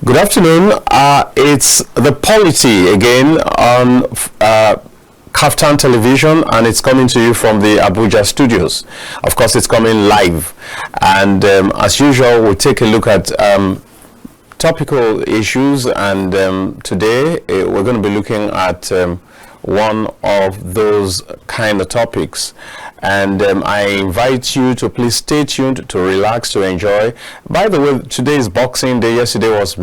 Good afternoon. It's the Polity again on KAFTAN television, and it's coming to you from the Abuja studios. Of course, it's coming live, and as usual, we'll take a look at topical issues, and today we're going to be looking at one of those kind of topics. And I invite you to please stay tuned, to relax, to enjoy. By the way, today is Boxing Day. Yesterday was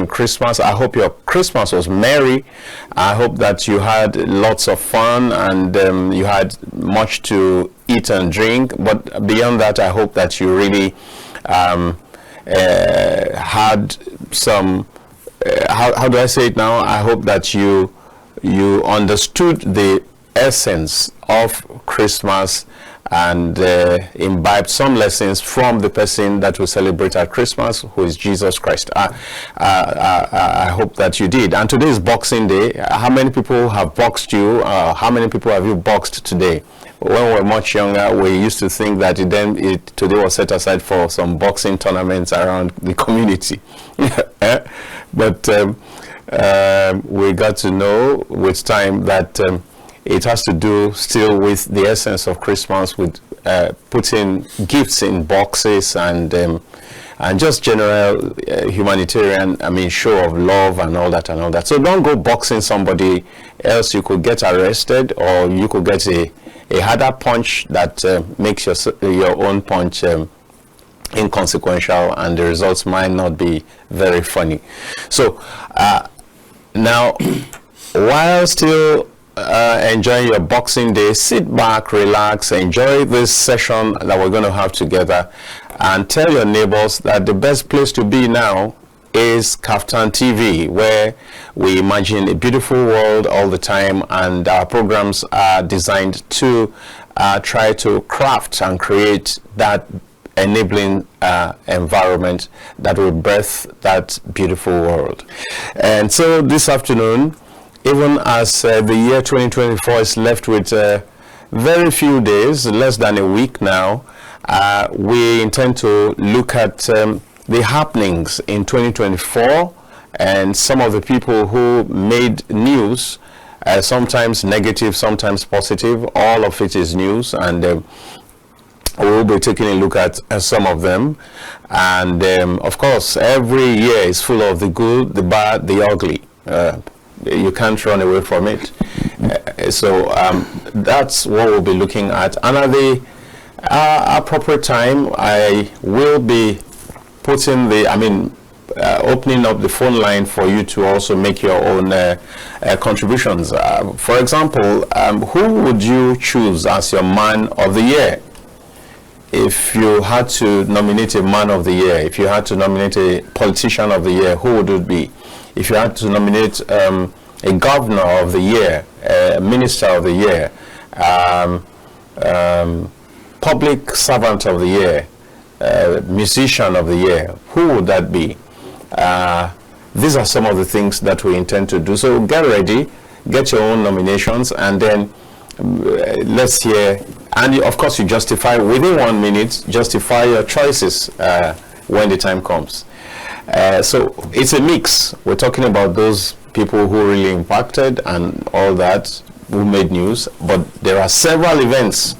Christmas. I hope your Christmas was merry. I hope that you had lots of fun and you had much to eat and drink. But beyond that, I hope that you really had some, how do I say it now? I hope that you understood the essence of Christmas and imbibed some lessons from the person that we celebrate at Christmas, who is Jesus Christ. I hope that you did. And today is Boxing Day. How many people have boxed you? How many people have you boxed today? When we were much younger, we used to think that today was set aside for some boxing tournaments around the community. But we got to know with time that it has to do still with the essence of Christmas, with putting gifts in boxes and just general humanitarian, show of love and all that. So don't go boxing somebody else. You could get arrested, or you could get a harder punch that makes your own punch inconsequential, and the results might not be very funny. So now, while still enjoying your Boxing Day, sit back, relax, enjoy this session that we're going to have together, and tell your neighbors that the best place to be now is KAFTANTV, where we imagine a beautiful world all the time, and our programs are designed to try to craft and create that enabling environment that will birth that beautiful world. And so this afternoon, even as the year 2024 is left with very few days, less than a week now, we intend to look at the happenings in 2024 and some of the people who made news, sometimes negative, sometimes positive. All of it is news, and we'll be taking a look at some of them. And of course, every year is full of the good, the bad, the ugly. You can't run away from it. So that's what we'll be looking at. And at the appropriate time, I will be putting opening up the phone line for you to also make your own contributions. For example, who would you choose as your man of the year? If you had to nominate a man of the year, if you had to nominate a politician of the year, who would it be? If you had to nominate a governor of the year, a minister of the year, public servant of the year, musician of the year, who would that be? These are some of the things that we intend to do. So get ready, get your own nominations, and then let's hear. And of course, you justify within 1 minute, justify your choices when the time comes. So it's a mix. We're talking about those people who really impacted and all that, who made news, but there are several events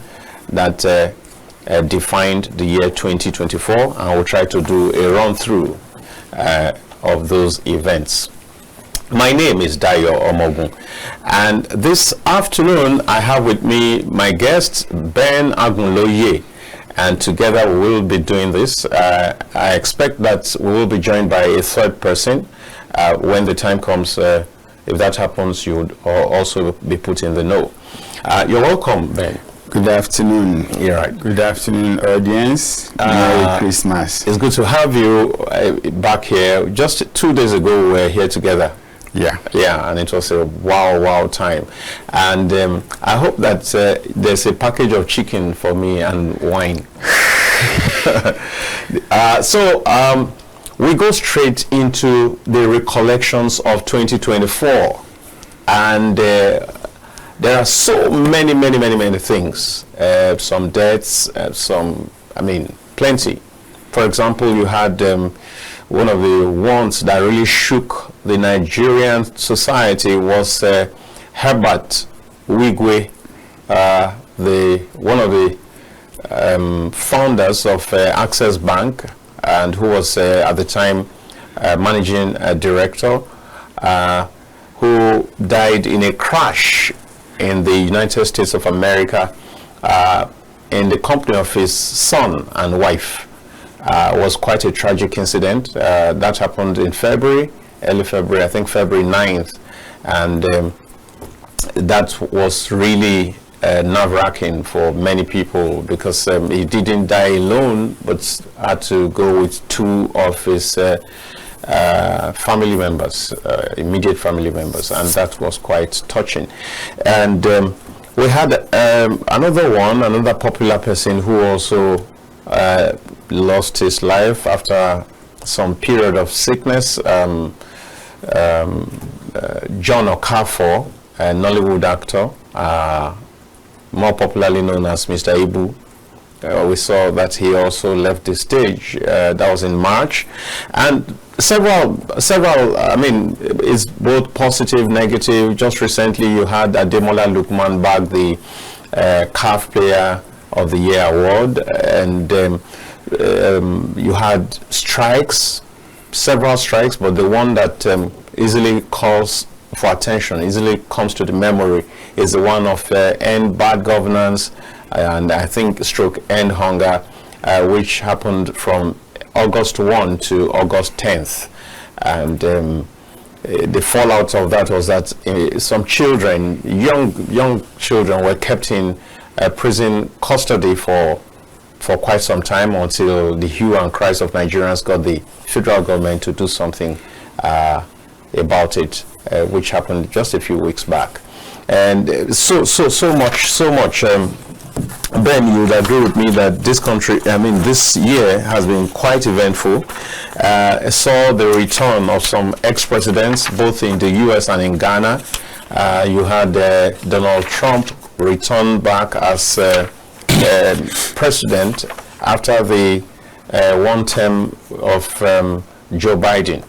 that defined the year 2024, and we'll try to do a run through of those events. My name is Dayo Omoogun, and this afternoon I have with me my guest Ben Agunloye, and together we will be doing this. I expect that we will be joined by a third person when the time comes. If that happens, you would also be put in the know. You're welcome, Ben. Good afternoon. You're right. Good afternoon, audience. Merry Christmas. It's good to have you back here. Just 2 days ago, we were here together. Yeah, and it was a wow time. And I hope that there's a package of chicken for me and wine. So we go straight into the recollections of 2024, and there are so many things. Some deaths, plenty. For example, you had one of the ones that really shook the Nigerian society was Herbert Wigwe, one of the founders of Access Bank, and who was at the time managing director, who died in a crash in the United States of America in the company of his son and wife. Was quite a tragic incident. That happened in February, early February, I think February 9th, and that was really nerve-wracking for many people, because he didn't die alone, but had to go with two of his family members, immediate family members, and that was quite touching. And we had another popular person who also lost his life after some period of sickness. John Okafor, a Nollywood actor, more popularly known as Mr. Ibu. We saw that he also left the stage. That was in March, and several. I mean, it's both positive, negative. Just recently, you had Ademola Lookman bag the CAF Player of the Year award, and you had strikes, several strikes, but the one that easily calls for attention, easily comes to the memory, is the one of end bad governance and I think stroke end hunger, which happened from August 1 to August 10th. And the fallout of that was that some children, young children, were kept in prison custody for quite some time, until the hue and cries of Nigerians got the federal government to do something about it, which happened just a few weeks back. And so much. Ben, you would agree with me that this country, I mean, this year has been quite eventful. I saw the return of some ex-presidents, both in the US and in Ghana. You had Donald Trump return back as president after the one term of Joe Biden.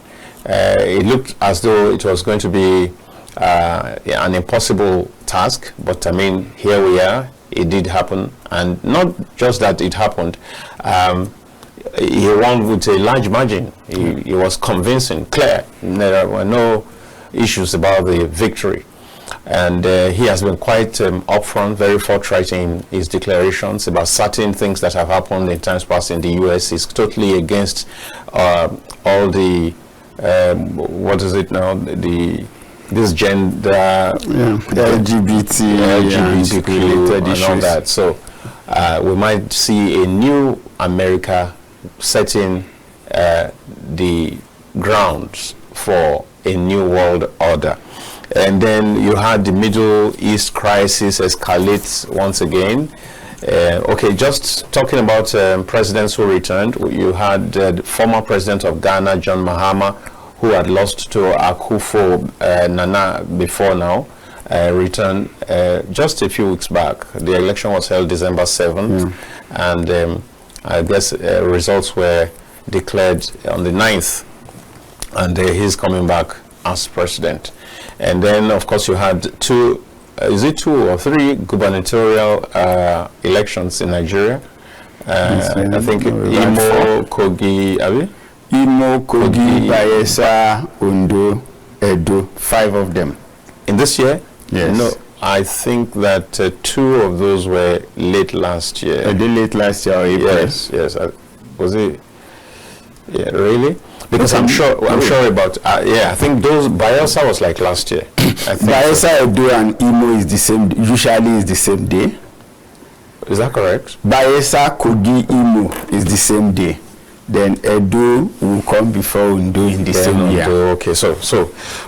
It looked as though it was going to be an impossible task, but I mean, here we are. It did happen, and not just that it happened. He won with a large margin. He was convincing, clear. There were no issues about the victory. And he has been quite upfront, very forthright in his declarations about certain things that have happened in times past in the US. He's totally against all the, what is it now, this gender, LGBT related issues and all that. So we might see a new America setting the grounds for a new world order. And then you had the Middle East crisis escalate once again. Okay, just talking about presidents who returned, you had the former president of Ghana, John Mahama, who had lost to Akufo Nana before now, returned just a few weeks back. The election was held December 7th, and I guess results were declared on the 9th, and he's coming back as president. And then, of course, you had two or three gubernatorial elections in Nigeria. I think Imo, Kogi, Imo, Kogi, Bayelsa, Ondo, Edo, 5 of them. In this year? Yes. No, I think that 2 of those were late last year. Late last year or April? Yes. Was it? Yeah, really? Because I'm sure about, I think those, Bayelsa was like last year. Bayelsa, Edo and Imo is the same, usually is the same day. Is that correct? Bayelsa, Kogi, Imo is the same day. Then Edo will come before Ondo in the same year. Okay, so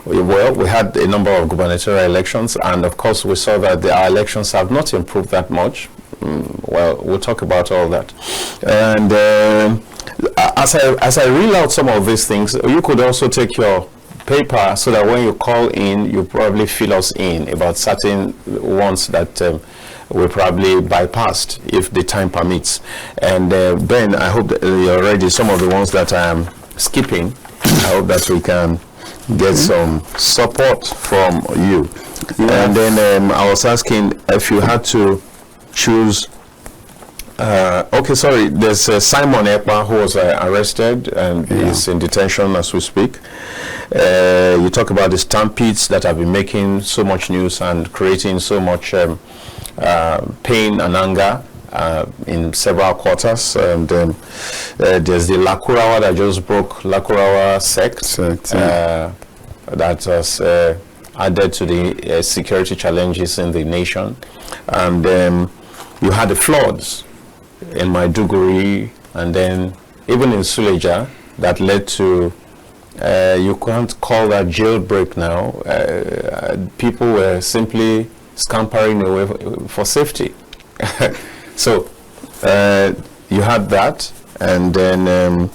well, we had a number of gubernatorial elections, and of course we saw that our elections have not improved that much. Well, we'll talk about all that. And as I reel out some of these things, you could also take your paper so that when you call in, you probably fill us in about certain ones that we probably bypassed if the time permits. And Ben, I hope that you're ready. Some of the ones that I am skipping. I hope that we can get some support from you. And then I was asking if you had to choose. Okay, sorry. There's Simon Ekpa who was arrested and is in detention as we speak. You talk about the stampedes that have been making so much news and creating so much pain and anger in several quarters. And there's the Lakurawa that just broke, Lakurawa sect, that was added to the security challenges in the nation. And you had the floods in Maiduguri, and then even in Suleja, that led to, you can't call that jailbreak now. People were simply scampering away for safety. So you had that, and then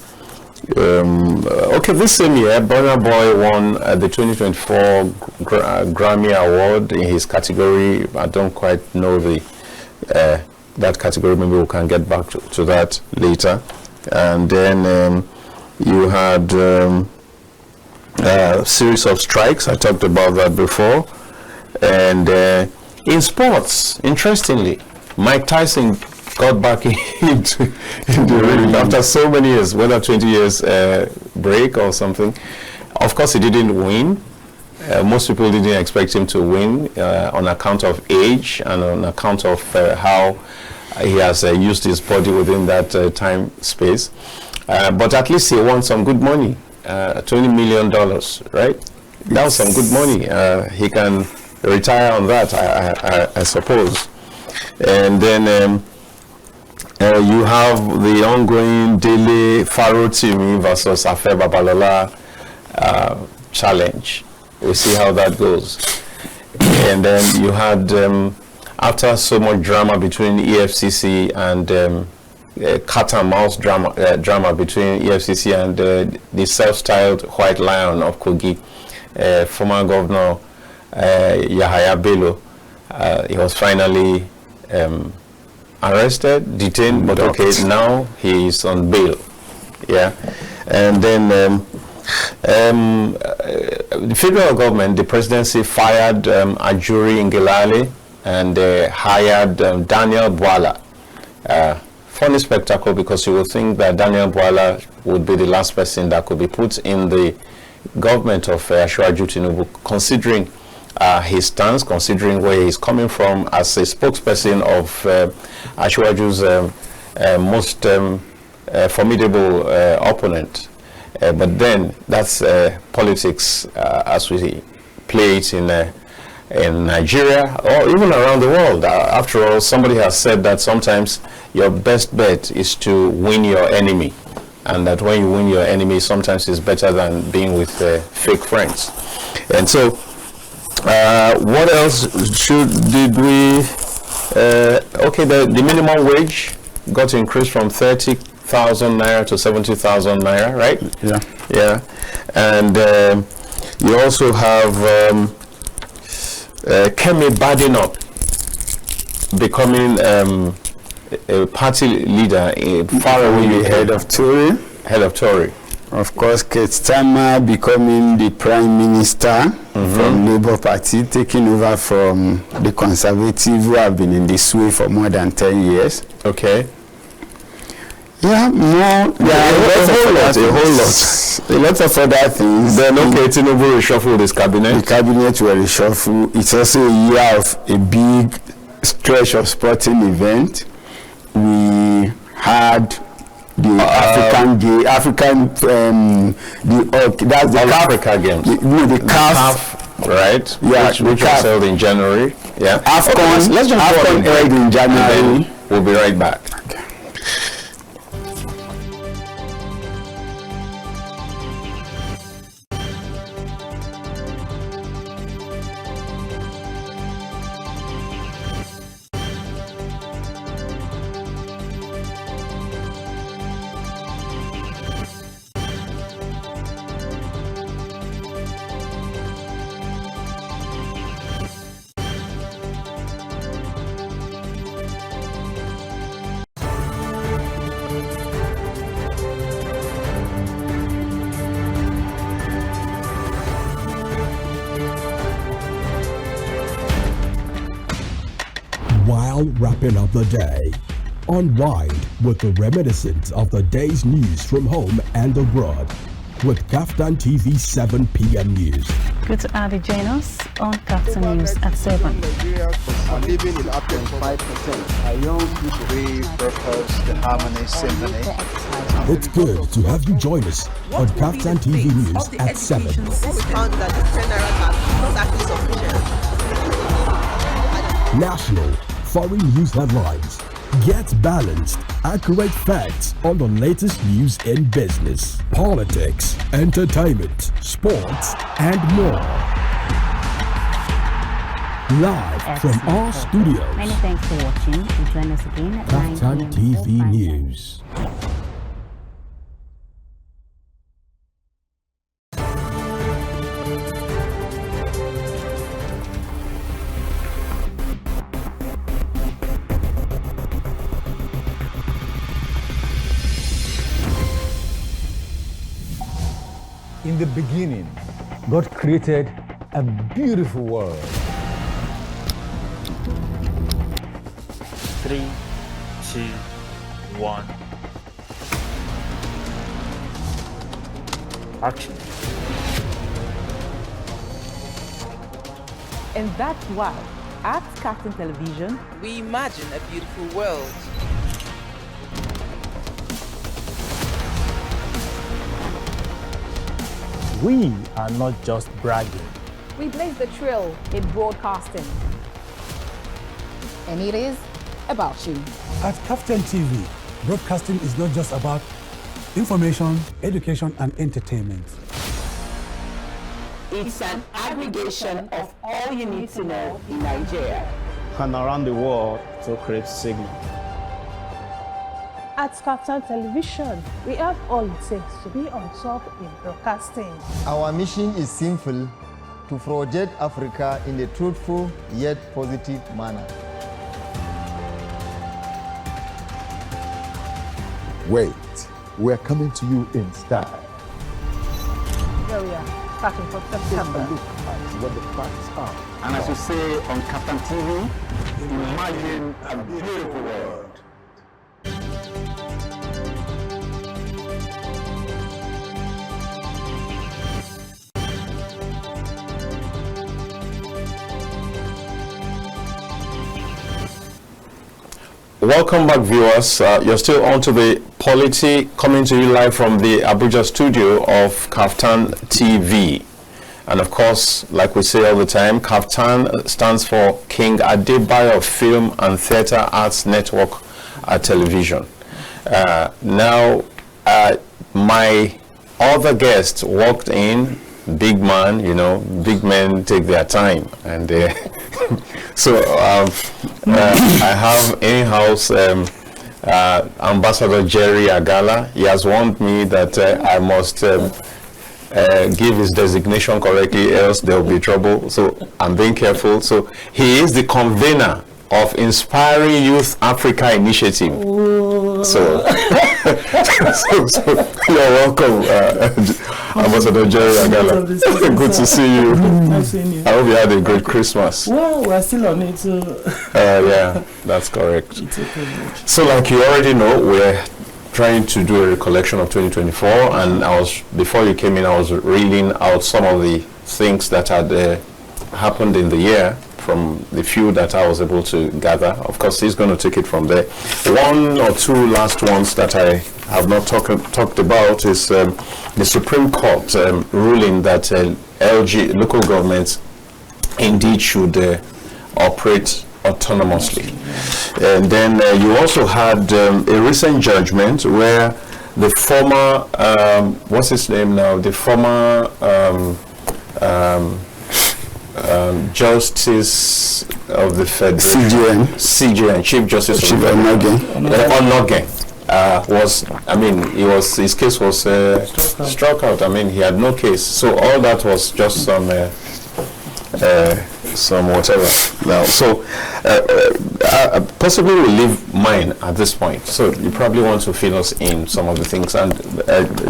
okay, this same year, Burna Boy won the 2024 Grammy Award in his category. I don't quite know the that category. Maybe we can get back to that later. And then you had a series of strikes. I talked about that before. And in sports, interestingly, Mike Tyson got back into the ring after so many years, whether 20 years break or something. Of course, he didn't win. Most people didn't expect him to win on account of age and on account of how he has used his body within that time space. But at least he won some good money, $20 million, right? That was some good money. He can retire on that, I suppose. And then you have the ongoing Dele Farotimi versus Afe Babalola challenge. We'll see how that goes. And then you had, after so much drama between EFCC and cat and mouse drama between EFCC and the self-styled White Lion of Kogi, former Governor Yahaya Bello, he was finally arrested, detained, but okay, now he is on bail. Yeah. And then the federal government, the presidency fired Ajuri Ngelale and hired Daniel Bwala. Funny spectacle, because you would think that Daniel Bwala would be the last person that could be put in the government of Asiwaju Tinubu, considering his stance, considering where he's coming from as a spokesperson of Asiwaju's most formidable opponent. But then that's politics as we play it in Nigeria or even around the world. After all, somebody has said that sometimes your best bet is to win your enemy, and that when you win your enemy, sometimes it's better than being with fake friends. And so, what else did we? Okay, the minimum wage got increased from 30,000 naira to 70,000 naira, right? Yeah. Yeah. And you also have Kemi Badenoch becoming a party leader far away, head of Tory. Head of Tory. Of course, Keith Starmer becoming the Prime Minister from Labour Party, taking over from the Conservative who have been in this way for more than 10 years. Okay. Yeah, more. Yeah, a lot of other things. Then, okay, Tinubu reshuffled his cabinet. The cabinet will reshuffle. It's also a year of a big stretch of sporting event. We had the that's the Africa Games. The CAF, right? Yeah, which was held in January. Yeah. AFCON, let's just AFCON held in January. We'll be right back. Okay. While wrapping up the day, unwind with the reminiscence of the day's news from home and abroad with KAFTANTV 7 p.m. news. Good to have you join us on KAFTAN News at 7. Nigerians are living in up to 5%. Our young people repurpose the harmony symphony. It's good to have you join us on KAFTANTV News at 7. What we found is that the 10 naira card is not actually sufficient. National, foreign news headlines. Get balanced, accurate facts on the latest news in business, politics, entertainment, sports, and more. Live from our studios. Many thanks for watching. And join us again at 9 p.m. KAFTANTV News. In the beginning, God created a beautiful world. 3, 2, 1. Action. And that's why, at KAFTAN Television, We imagine a beautiful world. We are not just bragging. we blaze the trail in broadcasting. And it is about you. At KAFTAN TV, broadcasting is not just about information, education, and entertainment. It's an aggregation of all you need to know in Nigeria. And around the world to create signal. At KAFTAN Television, we have all it takes to be on top in broadcasting. Our mission is simple: to project Africa in a truthful yet positive manner. Wait, we're coming to you in style. Here we are, starting from September. Look at what the facts are. And as you say on KAFTAN TV, imagine a beautiful world. Welcome back, viewers. You're still on to the Polity, coming to you live from the Abuja studio of KAFTAN TV. And of course, like we say all the time, KAFTAN stands for King Adebayo Film and Theatre Arts Network Television. Now, my other guest walked in, big man, you know, big men take their time. And so I have in-house Ambassador Jerry Agala. He has warned me that I must give his designation correctly, else there will be trouble. So I'm being careful. So he is the convener of Inspiring Youth Africa Initiative. So, so you're welcome, Ambassador Jerry Agala. Good to see you. Nice seeing you. I hope you had a great Christmas. Well, we're still on it. Yeah, that's correct. It's okay. So, like you already know, we're trying to do a recollection of 2024, and before you came in, I was reading out some of the things that had happened in the year from the few that I was able to gather. Of course, he's going to take it from there. One or two last ones that I have not talked about is the Supreme Court ruling that LG local governments indeed should operate autonomously. And then you also had a recent judgment where the former, what's his name now? The former Justice of the Federal CJN, Chief Justice of the Omoogun, was, I mean, his case was struck out. I mean, he had no case. So all that was just some whatever. Now, so possibly we'll leave mine at this point. So you probably want to fill us in some of the things. And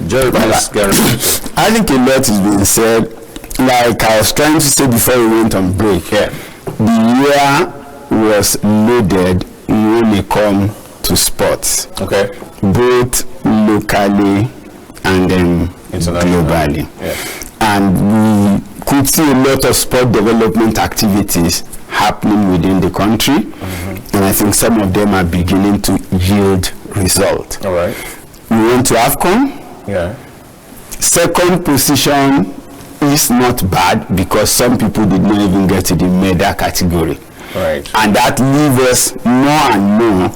Jerry, please, I think a lot is being said. Like I was trying to say before we went on break, the year was loaded when it come to sports. Okay. Both locally and then globally. Yeah. And we could see a lot of sport development activities happening within the country, and I think some of them are beginning to yield results. All right. We went to AFCON. Yeah. Second position is not bad because some people did not even get to the medal category. Right. And that leaves us more and more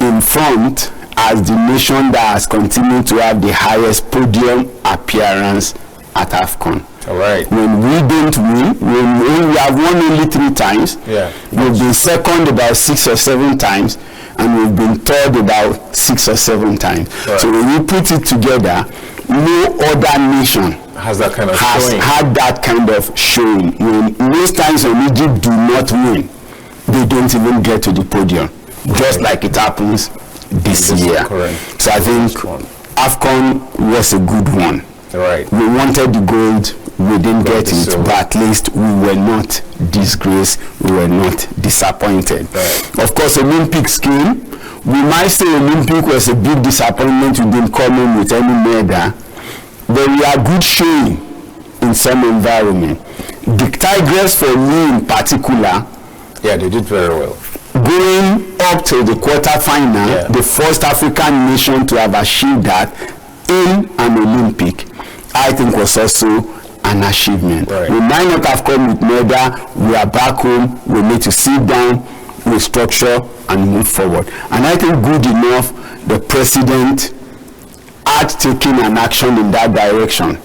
in front as the nation that has continued to have the highest podium appearance at AFCON. All right. When we don't win, when we have won only 3 times, we've been second about 6 or 7 times, and we've been third about 6 or 7 times. Right. So when we put it together, no other nation has that kind of had that kind of showing. When most times when Egypt do not win, they don't even get to the podium, just like it happens this year. Correct. So I think AFCON was a good one. Right. We wanted the gold, we didn't get it, but at least we were not disgraced, we were not disappointed. Right. Of course, Olympic scheme, we might say Olympic was a big disappointment, we didn't come in with any medal, but we are good showing in some environment. The Tigers, for me in particular, yeah, they did very well. Going up to the quarter-final, the first African nation to have achieved that in an Olympic, I think was also an achievement. Right. We might not have come with medal, we are back home, we need to sit down, restructure and move forward. And I think good enough the president had taken an action in that direction,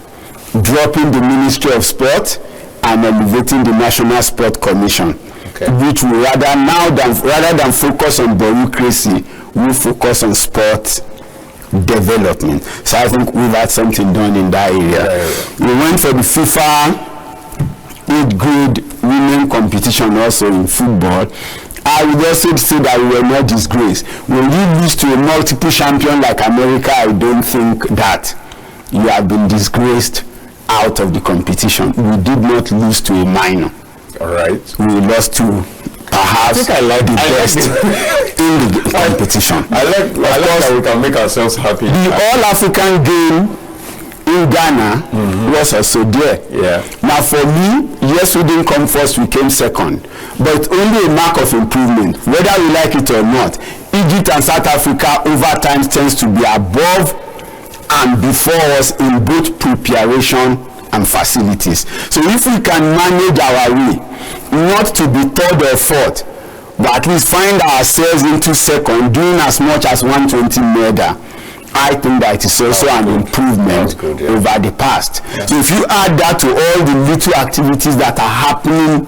dropping the Ministry of Sport and elevating the National Sport Commission, which we rather than focus on bureaucracy, we focus on sport development. So I think we've had something done in that area. We went for the FIFA 8th grade women competition also in football. I would also say that we were not disgraced. When you lose to a multiple champion like America, I don't think that you have been disgraced out of the competition. We did not lose to a minor. All right. We lost to perhaps the best in the competition. I like that we can make ourselves happy. The All-African game in Ghana was also there. Yeah. Now for me, yes, we didn't come first, we came second. But only a mark of improvement, whether we like it or not. Egypt and South Africa over time tends to be above and before us in both preparation and facilities. So if we can manage our way, not to be third or fourth, but at least find ourselves into second, doing as much as 120 medal, I think that is also an improvement over the past. Yeah. So if you add that to all the little activities that are happening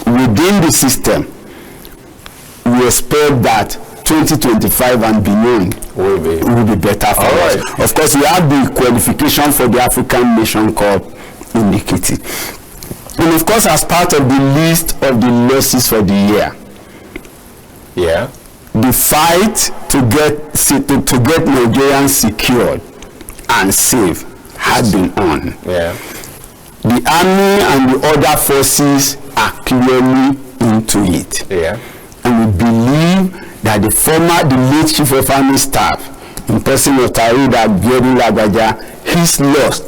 within the system, we expect that 2025 and beyond will be better for us. Of course, we have the qualification for the African Nation Cup indicated. And of course, as part of the list of the losses for the year, the fight to get Nigerians secured and safe had been on. The army and the other forces are clearly into it. And we believe that the late chief of army staff, in person of Tarida Biodun Lagbaja, his loss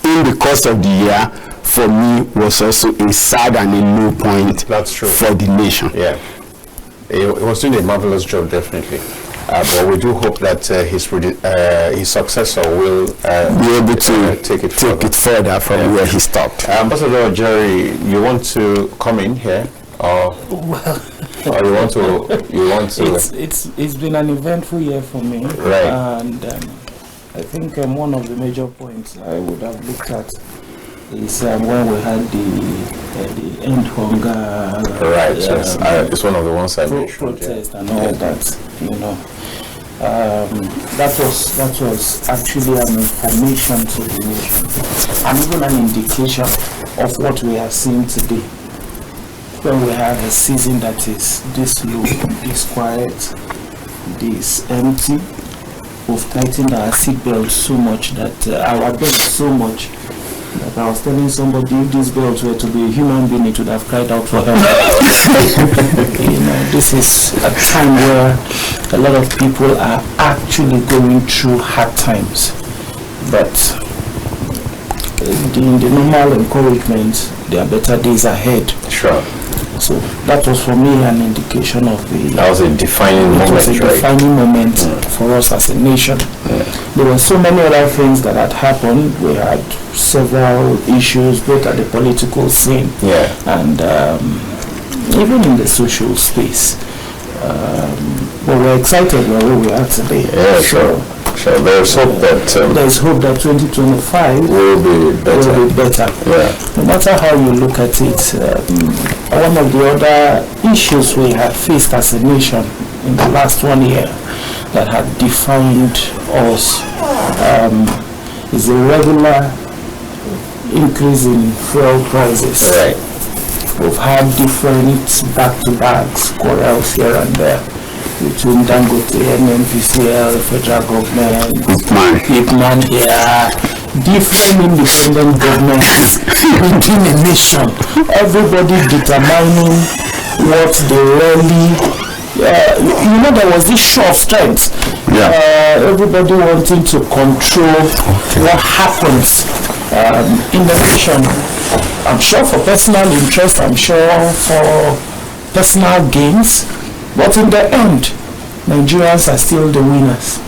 in the course of the year, for me, was also a sad and a low point for the nation. Yeah. He was doing a marvelous job, definitely. But we do hope that his successor will be able to take it further from where he stopped. Ambassador Jerry, you want to come in here, or you want to? It's been an eventful year for me, and I think one of the major points I would have looked at is when we had the end hunger. It's one of the ones I mentioned. Protest and all that, you know. That was actually an information to the nation, and even an indication of what we are seeing today. When we have a season that is this low, this quiet, this empty, we've tightened our seatbelt so much that our belt so much Like I was telling somebody, if these girls were to be a human being, it would have cried out for help. This is a time where a lot of people are actually going through hard times. But in the normal encouragement, there are better days ahead. Sure. So that was for me an indication of the... That was a defining moment, It was a defining moment for us as a nation. There were so many other things that had happened. We had several issues, both at the political scene and even in the social space. But we're excited where we are today. Yeah, sure. So there's hope that there's hope that 2025 will be better. Yeah. No matter how you look at it, one of the other issues we have faced as a nation in the last 1 year that had defined us is the regular increase in fuel prices. Right. We've had different back-to-backs, quarrels here and there between Dangote, NNPCL, federal government, Hitman here, different independent governments within a nation, everybody determining what they really, there was this show of strength. Everybody wanting to control what happens in the nation. I'm sure for personal interest, I'm sure for personal gains. But in the end, Nigerians are still the winners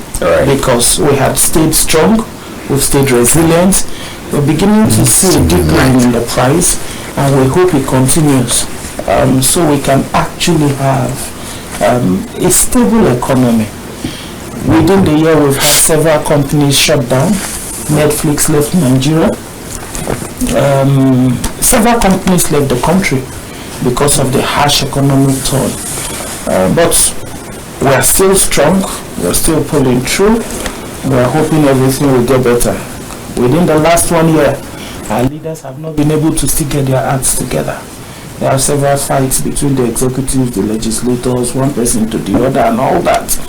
because we have stayed strong, we've stayed resilient, we're beginning to see a decline in the price, and we hope it continues so we can actually have a stable economy. Within the year, we've had several companies shut down. Netflix left Nigeria. Several companies left the country because of the harsh economic toll. But we are still strong, we are still pulling through, we are hoping everything will get better. Within the last 1 year, our leaders have not been able to still get their acts together. There are several fights between the executives, the legislators, one person to the other and all that.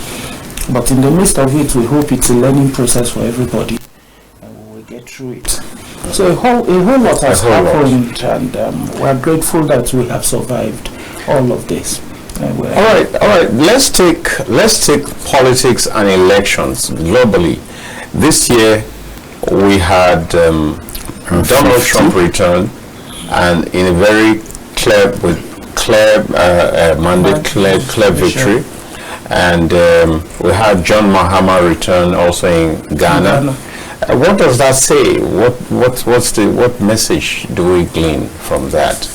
But in the midst of it, we hope it's a learning process for everybody and we will get through it. So a whole lot has happened and we are grateful that we have survived all of this. All right. Let's take politics and elections globally. This year we had Donald Trump return, and in a very clear mandate, clear victory, and we had John Mahama return also in Ghana. What does that say? What message do we glean from that?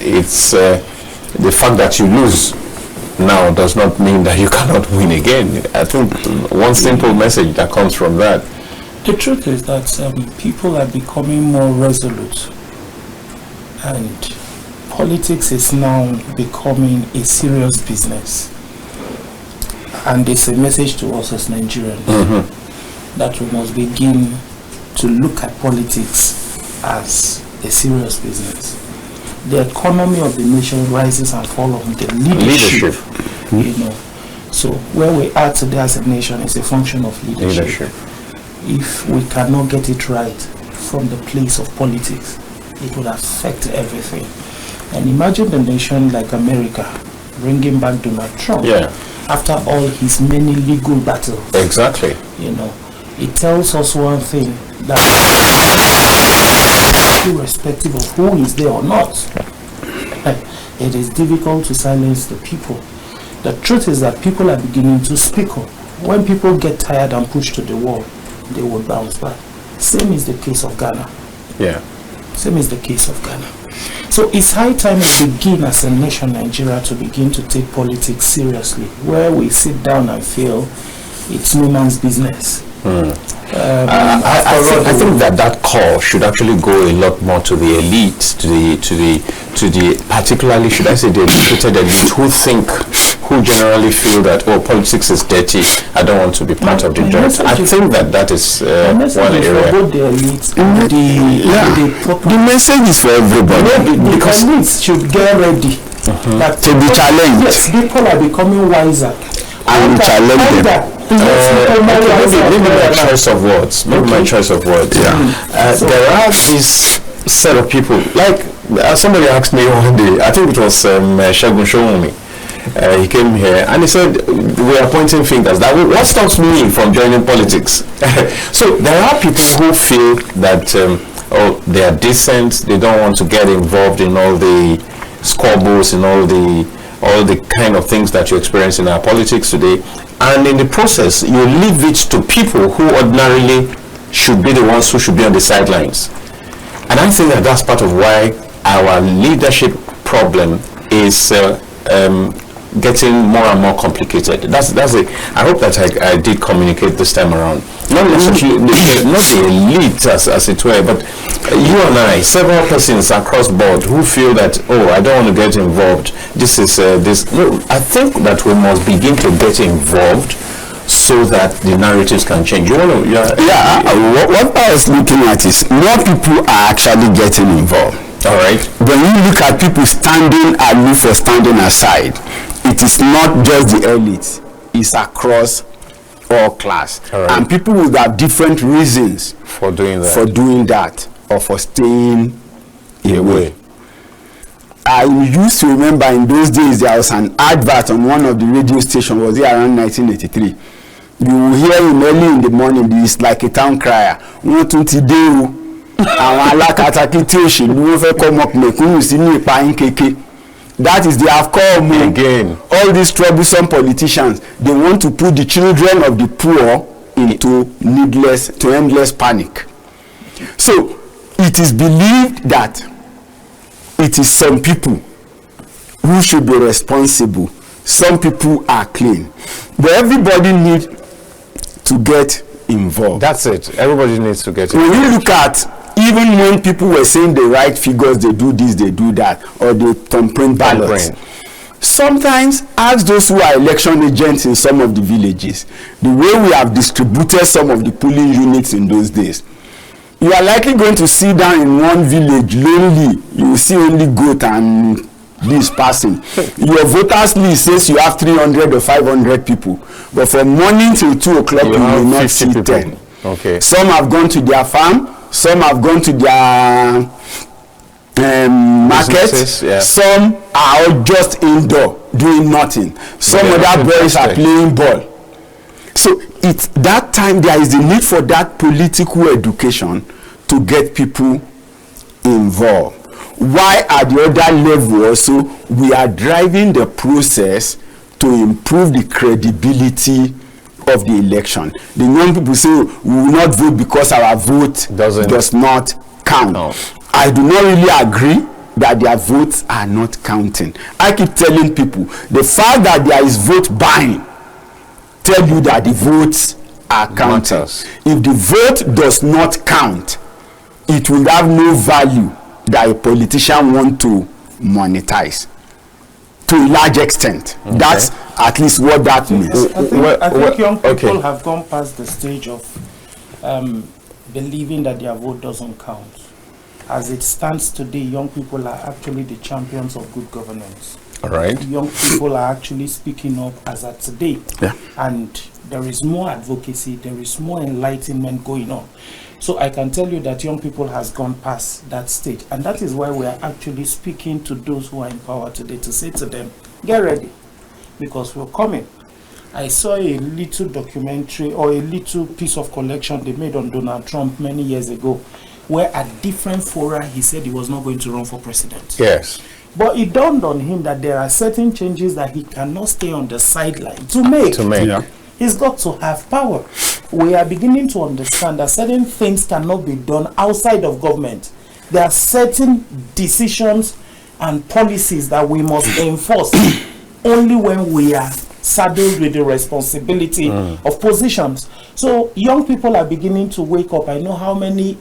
It's the fact that you lose now does not mean that you cannot win again. I think one simple message that comes from that. The truth is that people are becoming more resolute, and politics is now becoming a serious business. And it's a message to us as Nigerians that we must begin to look at politics as a serious business. The economy of the nation rises and falls on the leadership. So where we are today as a nation is a function of leadership. If we cannot get it right from the place of politics, it would affect everything. And imagine the nation like America bringing back Donald Trump after all his many legal battles. Exactly. It tells us one thing, that irrespective of who is there or not, it is difficult to silence the people. The truth is that people are beginning to speak up. When people get tired and pushed to the wall, they will bounce back. Same is the case of Ghana. Same is the case of Ghana. So it's high time we begin as a nation, Nigeria, to begin to take politics seriously, where we sit down and feel it's no man's business. I think that call should actually go a lot more to the elite, to the particularly, should I say, the educated elite who generally feel that politics is dirty. I don't want to be part of the dirt. I think that is one area. Both the elite and the message is for everybody. Because elites should get ready to be challenged. Yes, people are becoming wiser. and we challenge them. Maybe my choice of words. My choice of words. Yeah. There are this set of people. Like somebody asked me one day. I think it was Segun Showumi. He came here and he said, "We are pointing fingers. That what stops me from joining politics?" So there are people who feel that they are decent. They don't want to get involved in all the squabbles and all the kind of things that you experience in our politics today. And in the process, you leave it to people who ordinarily should be the ones who should be on the sidelines. And I think that that's part of why our leadership problem is getting more and more complicated. That's it. I hope that I did communicate this time around. Not necessarily not the elite as it were, but you and I, several persons across board who feel that, oh, I don't want to get involved. This is this. No, I think that we must begin to get involved so that the narratives can change. You want to? What I was looking at is more people are actually getting involved. All right. When you look at people standing aloof or standing aside, it is not just the elite, it's across all class. All right. And people will have different reasons for doing that or for staying away. I used to remember in those days there was an advert on one of the radio stations, was it around 1983? You will hear him early in the morning, it's like a town crier. That is, they have come again. All these troublesome politicians, they want to put the children of the poor into endless panic. So it is believed that it is some people who should be responsible. Some people are clean, but everybody needs to get involved. That's it. Everybody needs to get involved. When you look at, even when people were saying the right figures, they do this, they do that, or they thumbprint ballots. Sometimes ask those who are election agents in some of the villages, the way we have distributed some of the polling units in those days. You are likely going to sit down in one village lonely. You will see only goat and this person. Your voters list says you have 300 or 500 people, but from morning till 2 o'clock you will not see 10. Okay. Some have gone to their farm. Some have gone to their market. Yeah. Some are all just indoor doing nothing. Some other boys are playing ball. So it's that time there is the need for that political education to get people involved. Why at the other level also we are driving the process to improve the credibility of the election. The young people say we will not vote because our vote does not count. No. I do not really agree that their votes are not counting. I keep telling people the fact that there is vote buying tell you that the votes are counting. If the vote does not count, it will have no value that a politician want to monetize to a large extent. Okay. That's at least what that means. I think young people have gone past the stage of believing that their vote doesn't count. As it stands today, young people are actually the champions of good governance. All right. Young people are actually speaking up as at today. Yeah. And there is more advocacy, there is more enlightenment going on. So I can tell you that young people has gone past that stage. And that is why we are actually speaking to those who are in power today to say to them, get ready, because we're coming. I saw a little documentary or a little piece of collection they made on Donald Trump many years ago, where at different fora he said he was not going to run for president. Yes. But it dawned on him that there are certain changes that he cannot stay on the sideline to make. Yeah. He's got to have power. We are beginning to understand that certain things cannot be done outside of government. There are certain decisions and policies that we must enforce only when we are saddled with the responsibility of positions. So young people are beginning to wake up. I know how many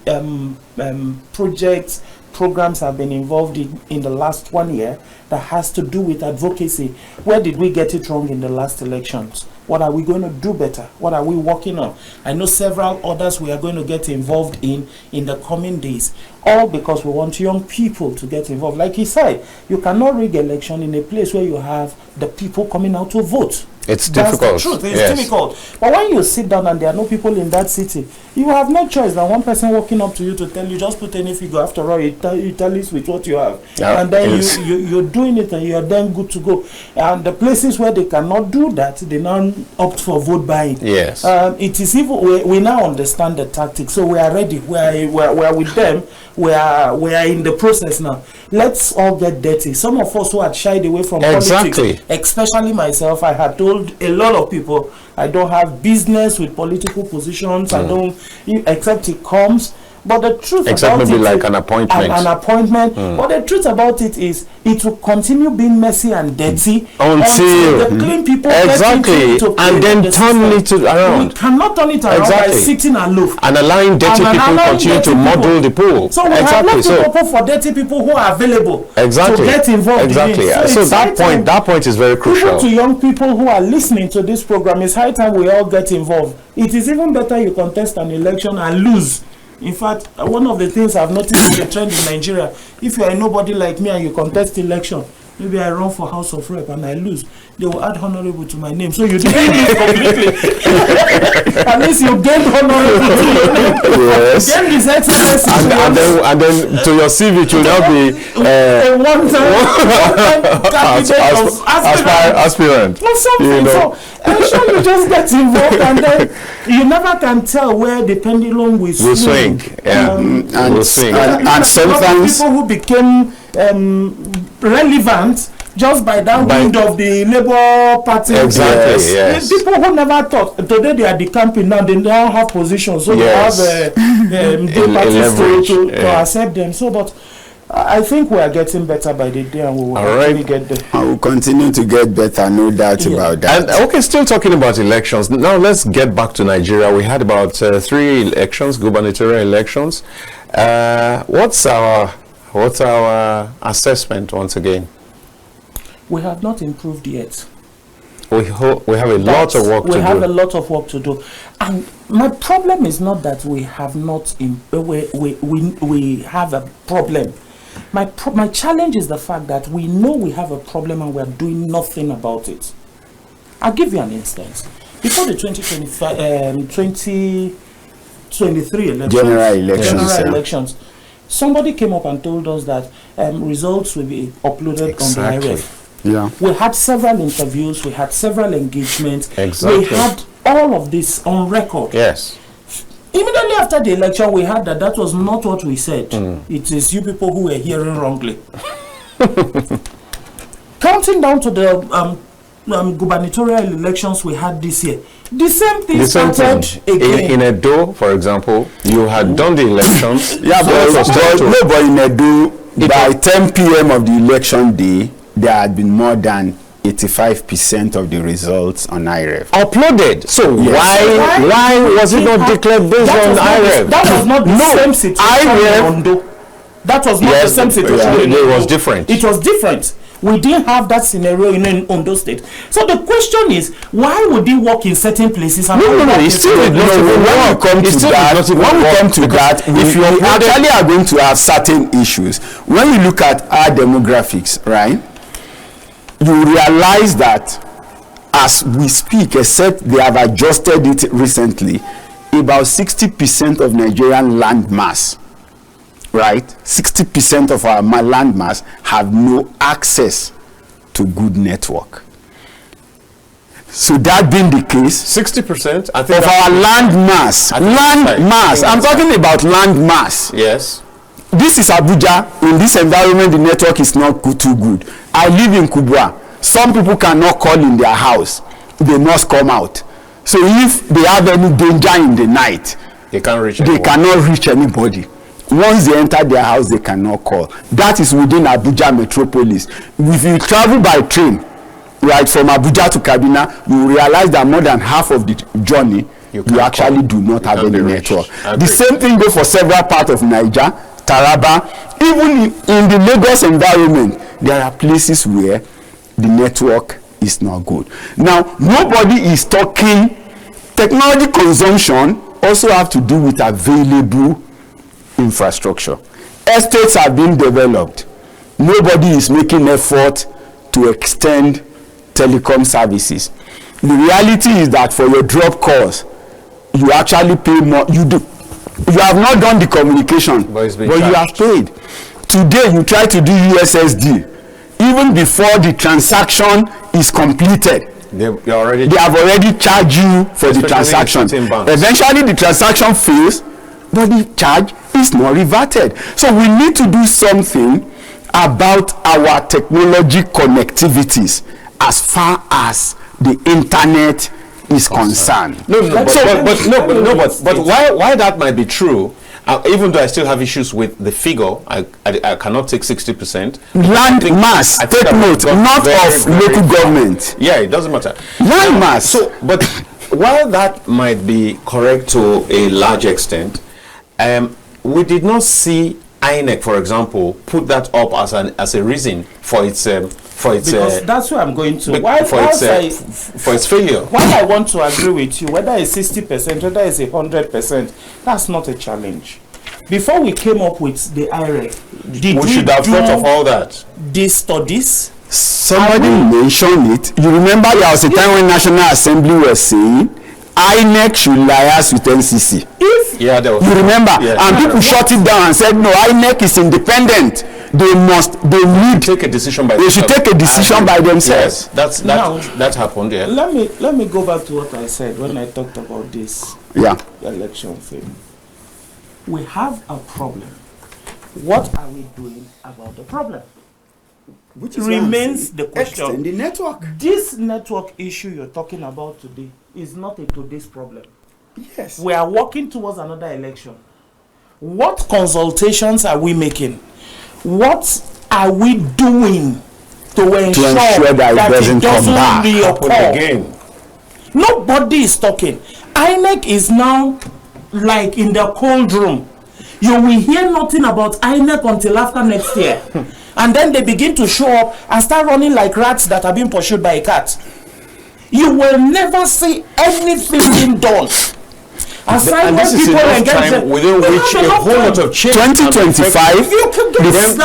programs have been involved in the last 1 year that has to do with advocacy. Where did we get it wrong in the last elections? What are we going to do better? What are we working on? I know several others we are going to get involved in the coming days, all because we want young people to get involved. Like he said, you cannot rig election in a place where you have the people coming out to vote. It's That's difficult. the truth. It's Yes. difficult. But when you sit down and there are no people in that city, you have no choice than one person walking up to you to tell you, just put any figure. After all, you tallies with what you have. Yeah, and then yes. you're doing it and you're then good to go. And the places where they cannot do that, they now opt for vote buying. Yes. It is even, we now understand the tactics. So we are ready. We are with them. We are in the process now. Let's all get dirty. Some of us who had shied away from politics, especially myself, I had told a lot of people I don't have business with political positions. I don't, except it comes. But the truth except about maybe it, like an appointment. An appointment. But the truth about it is, it will continue being messy and dirty until the clean people exactly, to and then turn it around. We cannot turn it around by sitting aloof and allowing dirty people continue to model the pool. So we have left it open for dirty people who are available to get involved. Exactly. In it. So that point is very crucial. Even to young people who are listening to this program, it's high time we all get involved. It is even better you contest an election and lose. In fact, one of the things I've noticed is a trend in Nigeria. If you are nobody like me and you contest election, maybe I run for House of Rep and I lose, they will add honorable to my name. So you didn't lose completely. At least you gained honorable to your name. Yes. Gain this exercise. And then to your CV it will now be a one-time aspirant. Or something. You know. So I'm sure you just get involved and then you never can tell where the pendulum will swing. And sometimes people who became relevant just by that wind of the Labour Party. Exactly. Yes. People who never thought, today they are decamping now, they now have positions, so they have parties to accept them. So, but I think we are getting better by the day, and we will really get there. I will continue to get better, no doubt about that. And, okay, still talking about elections. Now let's get back to Nigeria. We had about 3 elections, gubernatorial elections. What's our assessment once again? We have not improved yet. We have a lot of work to do. We have a lot of work to do. And my problem is not that we have not, we have a problem. My challenge is the fact that we know we have a problem and we are doing nothing about it. I'll give you an instance. Before the 2023 elections, general elections, somebody came up and told us that results will be uploaded on the IREF. Yeah. We had several interviews, we had several engagements, exactly. We had all of this on record. Yes. Immediately after the election, we had that was not what we said. It is you people who were hearing wrongly. Counting down to the gubernatorial elections we had this year, the same thing started again. In Edo, for example, you had done the elections. Yeah, but in Edo, by 10 p.m. of the election day, there had been more than 85% of the results on IREF uploaded. So why was it not declared based on IREF? That was not the same situation in Ondo. That was not the same situation. It was different. It was different. We didn't have that scenario in Ondo State. So the question is, why would it work in certain places? And When we come to that, we actually are going to have certain issues. When you look at our demographics, right, you realize that as we speak, except they have adjusted it recently, about 60% of Nigerian land mass, right? 60% of our land mass have no access to good network. So that being the case, 60% of our land mass, I'm talking about land mass. Yes. This is Abuja. In this environment, the network is not too good. I live in Kubwa. Some people cannot call in their house. They must come out. So if they have any danger in the night, they cannot reach anybody. Once they enter their house, they cannot call. That is within Abuja metropolis. If you travel by train, right, from Abuja to Kaduna, you will realize that more than half of the journey, you actually do not have any network. The same thing goes for several parts of Niger, Taraba. Even in the Lagos environment, there are places where the network is not good. Now, nobody is talking. Technology consumption also have to do with available infrastructure. Estates are being developed. Nobody is making effort to extend telecom services. The reality is that for your drop calls, you actually pay more. You have not done the communication, but you have paid. Today you try to do USSD. Even before the transaction is completed, they have already charged you for the transaction. Eventually the transaction fails, but the charge is not reverted. So we need to do something about our technology connectivities as far as the internet is concerned. But why that might be true, even though I still have issues with the figure, I cannot take 60%. Land mass, take note, not of local government. Yeah, it doesn't matter. Land mass. So, but while that might be correct to a large extent, we did not see INEC, for example, put that up as a reason for its because that's where I'm going to. For its failure. While I want to agree with you, whether it's 60%, whether it's 100%, that's not a challenge. Before we came up with the IREC, we should have thought of all that. These studies. Somebody mentioned it. You remember there was a time when National Assembly was saying INEC should liaise with NCC. You remember? Yeah. And people shut it down and said, no, INEC is independent. They need take a decision by themselves. They should take a decision by themselves. Yes, that happened. Yeah. Let me go back to what I said when I talked about this election thing. We have a problem. What are we doing about the problem? Which remains the question. Extend the network. This network issue you're talking about today is not a today's problem. Yes. We are working towards another election. What consultations are we making? What are we doing to ensure that it doesn't reoccur again? Nobody is talking. INEC is now like in the cold room. You will hear nothing about INEC until after next year. And then they begin to show up and start running like rats that are being pursued by a cat. You will never see anything being done. And this is enough time within which a whole lot of change. 2025.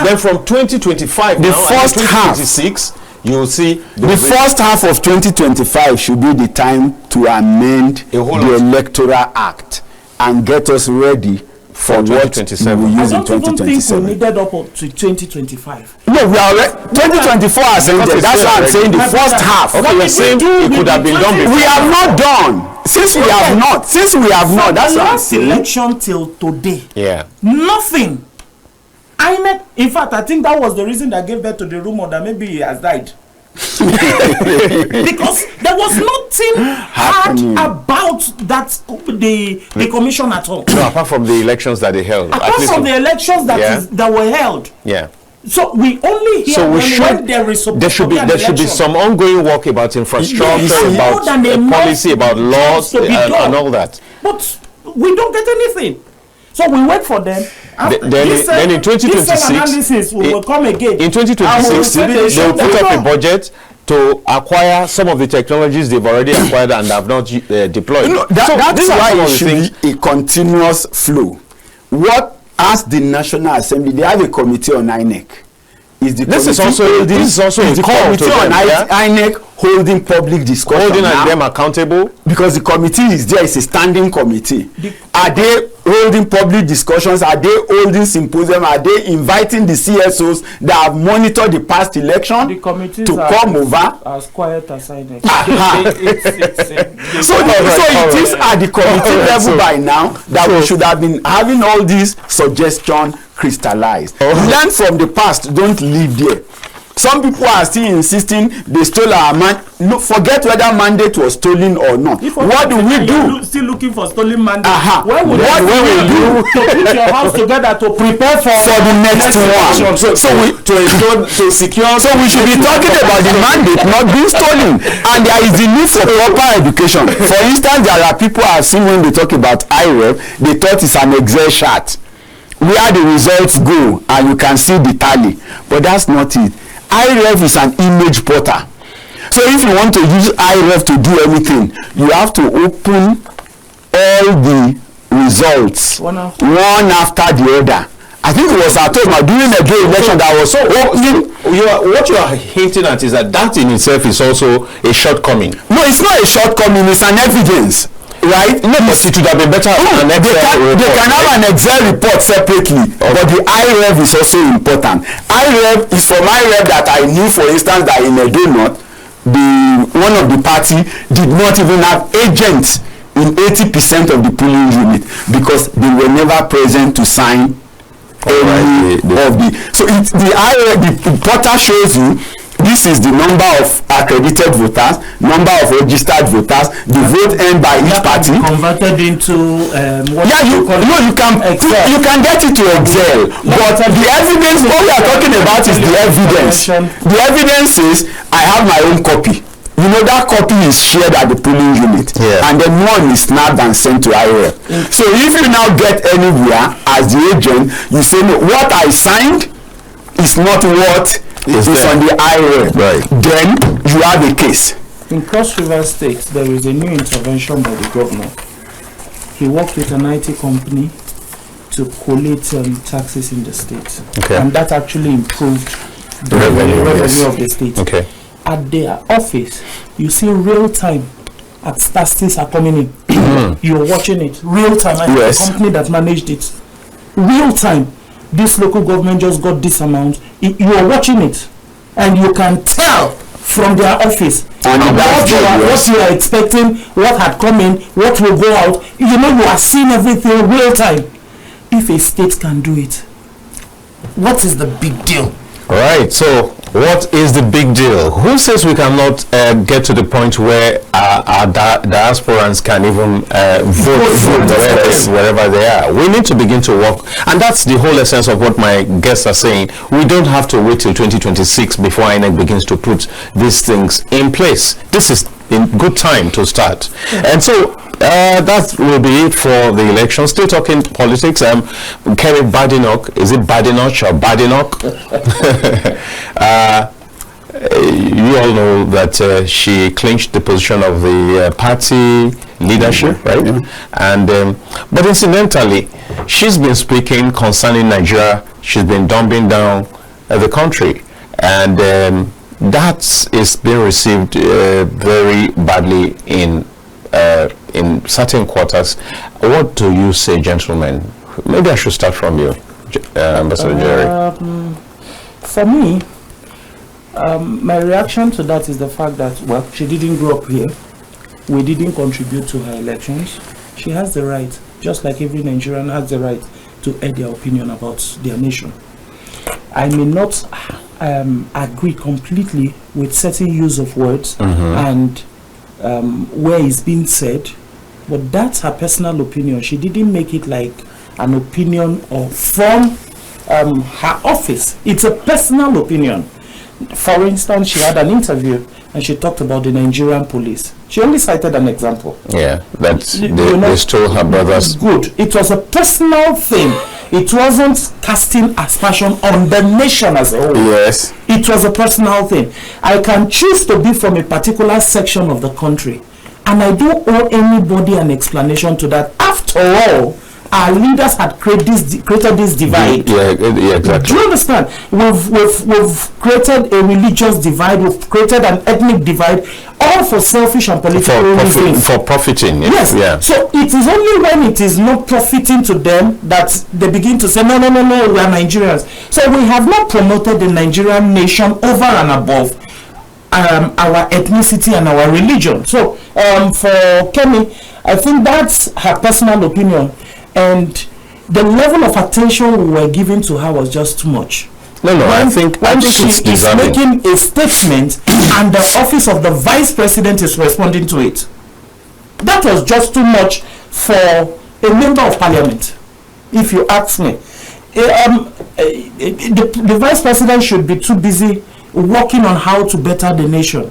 Then from 2025 the now, first half, 2026, you will see the first half of 2025 should be the time to amend the Electoral Act and get us ready for what we will use in 2027. I don't even think we needed up to 2025. No, we are 2024 has ended. That's why I'm saying the first half. Okay, you're saying it could have been done before. We have not done. Since we have not. That's the last election till today. Yeah. Nothing. INEC, in fact, I think that was the reason that gave birth to the rumor that maybe he has died. Because there was nothing hard about that the commission at all. No, apart from the elections that they held. Apart from the elections that were held. Yeah. So we only hear when there is there should be some ongoing work about infrastructure, about policy, about laws, and all that. But we don't get anything. So we wait for them. Then in 2026, we will come again. In 2026, they will put up a budget to acquire some of the technologies they've already acquired and have not deployed. No, that's why it should be a continuous flow. What as the National Assembly, they have a committee on INEC. This is also a call to them, INEC holding public discussion, holding them accountable, because the committee is there. It's a standing committee. Are they holding public discussions? Are they holding symposium? Are they inviting the CSOs that have monitored the past election to come over? As quiet as INEC. So it is at the committee level by now that we should have been having all these suggestions crystallized. Learn from the past. Don't live there. Some people are still insisting they stole our man. No, forget whether mandate was stolen or not. What do we do? Still looking for stolen mandate. What will we do? To put your house together to prepare for the next one. To secure. So we should be talking about the mandate not being stolen, and there is the need for proper education. For instance, there are people I've seen when they talk about IREF, they thought it's an Excel chart where the results go and you can see the tally, but that's not it. IREF is an image portal. So if you want to use IREF to do anything, you have to open all the results one after the other. I think it was at home during the day election that was what you are hinting at is that in itself is also a shortcoming. No, it's not a shortcoming, it's an evidence. Right? No, but it would have been better. They can have an Excel report separately, but the IREV is also important. IREV is from IREV that I knew, for instance, that in Edo North, one of the party did not even have agents in 80% of the polling unit because they were never present to sign any of the. So the IREV, the portal shows you. This is the number of accredited voters, number of registered voters, the vote earned by each party. Converted into you can get it to Excel, but the evidence, what we are talking about is the evidence. The evidence is I have my own copy. You know, that copy is shared at the polling unit, and then one is snapped and sent to IREF. So if you now get anywhere as the agent, you say, no, what I signed is not what is on the IREF. Right. Then you have a case. In Cross River State, there is a new intervention by the governor. He worked with an IT company to collate taxes in the state, and that actually improved the revenue of the state. At their office, you see real time as taxes are coming in. You're watching it real time. And the company that managed it, real time. This local government just got this amount. You are watching it, and you can tell from their office what you are expecting, what had come in, what will go out. You know, you are seeing everything real time. If a state can do it, what is the big deal? All right. So, what is the big deal? Who says we cannot get to the point where our diasporans can even vote wherever they are? We need to begin to work, and that's the whole essence of what my guests are saying. We don't have to wait till 2026 before INEC begins to put these things in place. This is in good time to start. And so that will be it for the election. Still talking politics. Kerry Badenoch, is it Badenoch or Badenoch? You all know that she clinched the position of the party leadership, right? And but incidentally, she's been speaking concerning Nigeria. She's been dumbing down the country, and that is being received very badly in certain quarters. What do you say, gentlemen? Maybe I should start from you, Ambassador Jerry. For me, my reaction to that is the fact that, well, she didn't grow up here. We didn't contribute to her elections. She has the right, just like every Nigerian has the right to air their opinion about their nation. I may not agree completely with certain use of words and where it's being said, but that's her personal opinion. She didn't make it like an opinion or from her office. It's a personal opinion. For instance, she had an interview and she talked about the Nigerian police. She only cited an example. Yeah, that's they stole her brothers. Good. It was a personal thing. It wasn't casting aspersion on the nation as a whole. Yes. It was a personal thing. I can choose to be from a particular section of the country, and I don't owe anybody an explanation to that. After all, our leaders had created this divide. Yeah, exactly. Do you understand? We've created a religious divide. We've created an ethnic divide, all for selfish and political reasons. For profiting. Yes. Yeah. So it is only when it is not profiting to them that they begin to say, no, we are Nigerians. So we have not promoted the Nigerian nation over and above our ethnicity and our religion. So for Kemi, I think that's her personal opinion. And the level of attention we were giving to her was just too much. I think she is making a statement and the office of the vice president is responding to it. That was just too much for a member of parliament, if you ask me. The vice president should be too busy working on how to better the nation,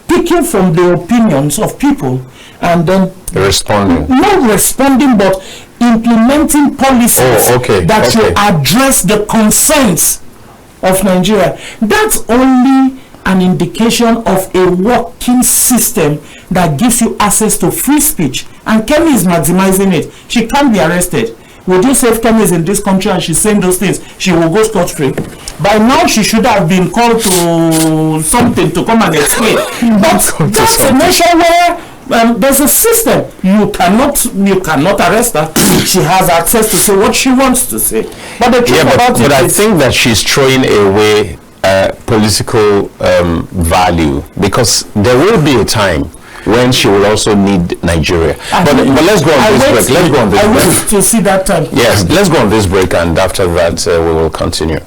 picking from the opinions of people and then responding. Not responding, but implementing policies that will address the concerns of Nigeria. That's only an indication of a working system that gives you access to free speech. And Kemi is maximizing it. She can't be arrested. would you say Kemi is in this country and she's saying those things, she will go scot-free? By now she should have been called to something to come and explain. But that's a nation where there's a system. You cannot arrest her. She has access to say what she wants to say. But the truth about it, I think that she's throwing away political value, because there will be a time when she will also need Nigeria. But let's go on this break. Let's go on this break. I wait to see that time. Yes, let's go on this break, and after that we will continue.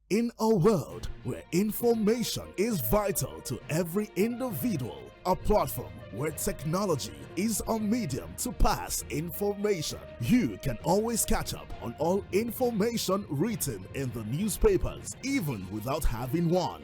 In a world where information is vital to every individual, a platform where technology is a medium to pass information, you can always catch up on all information written in the newspapers, even without having one.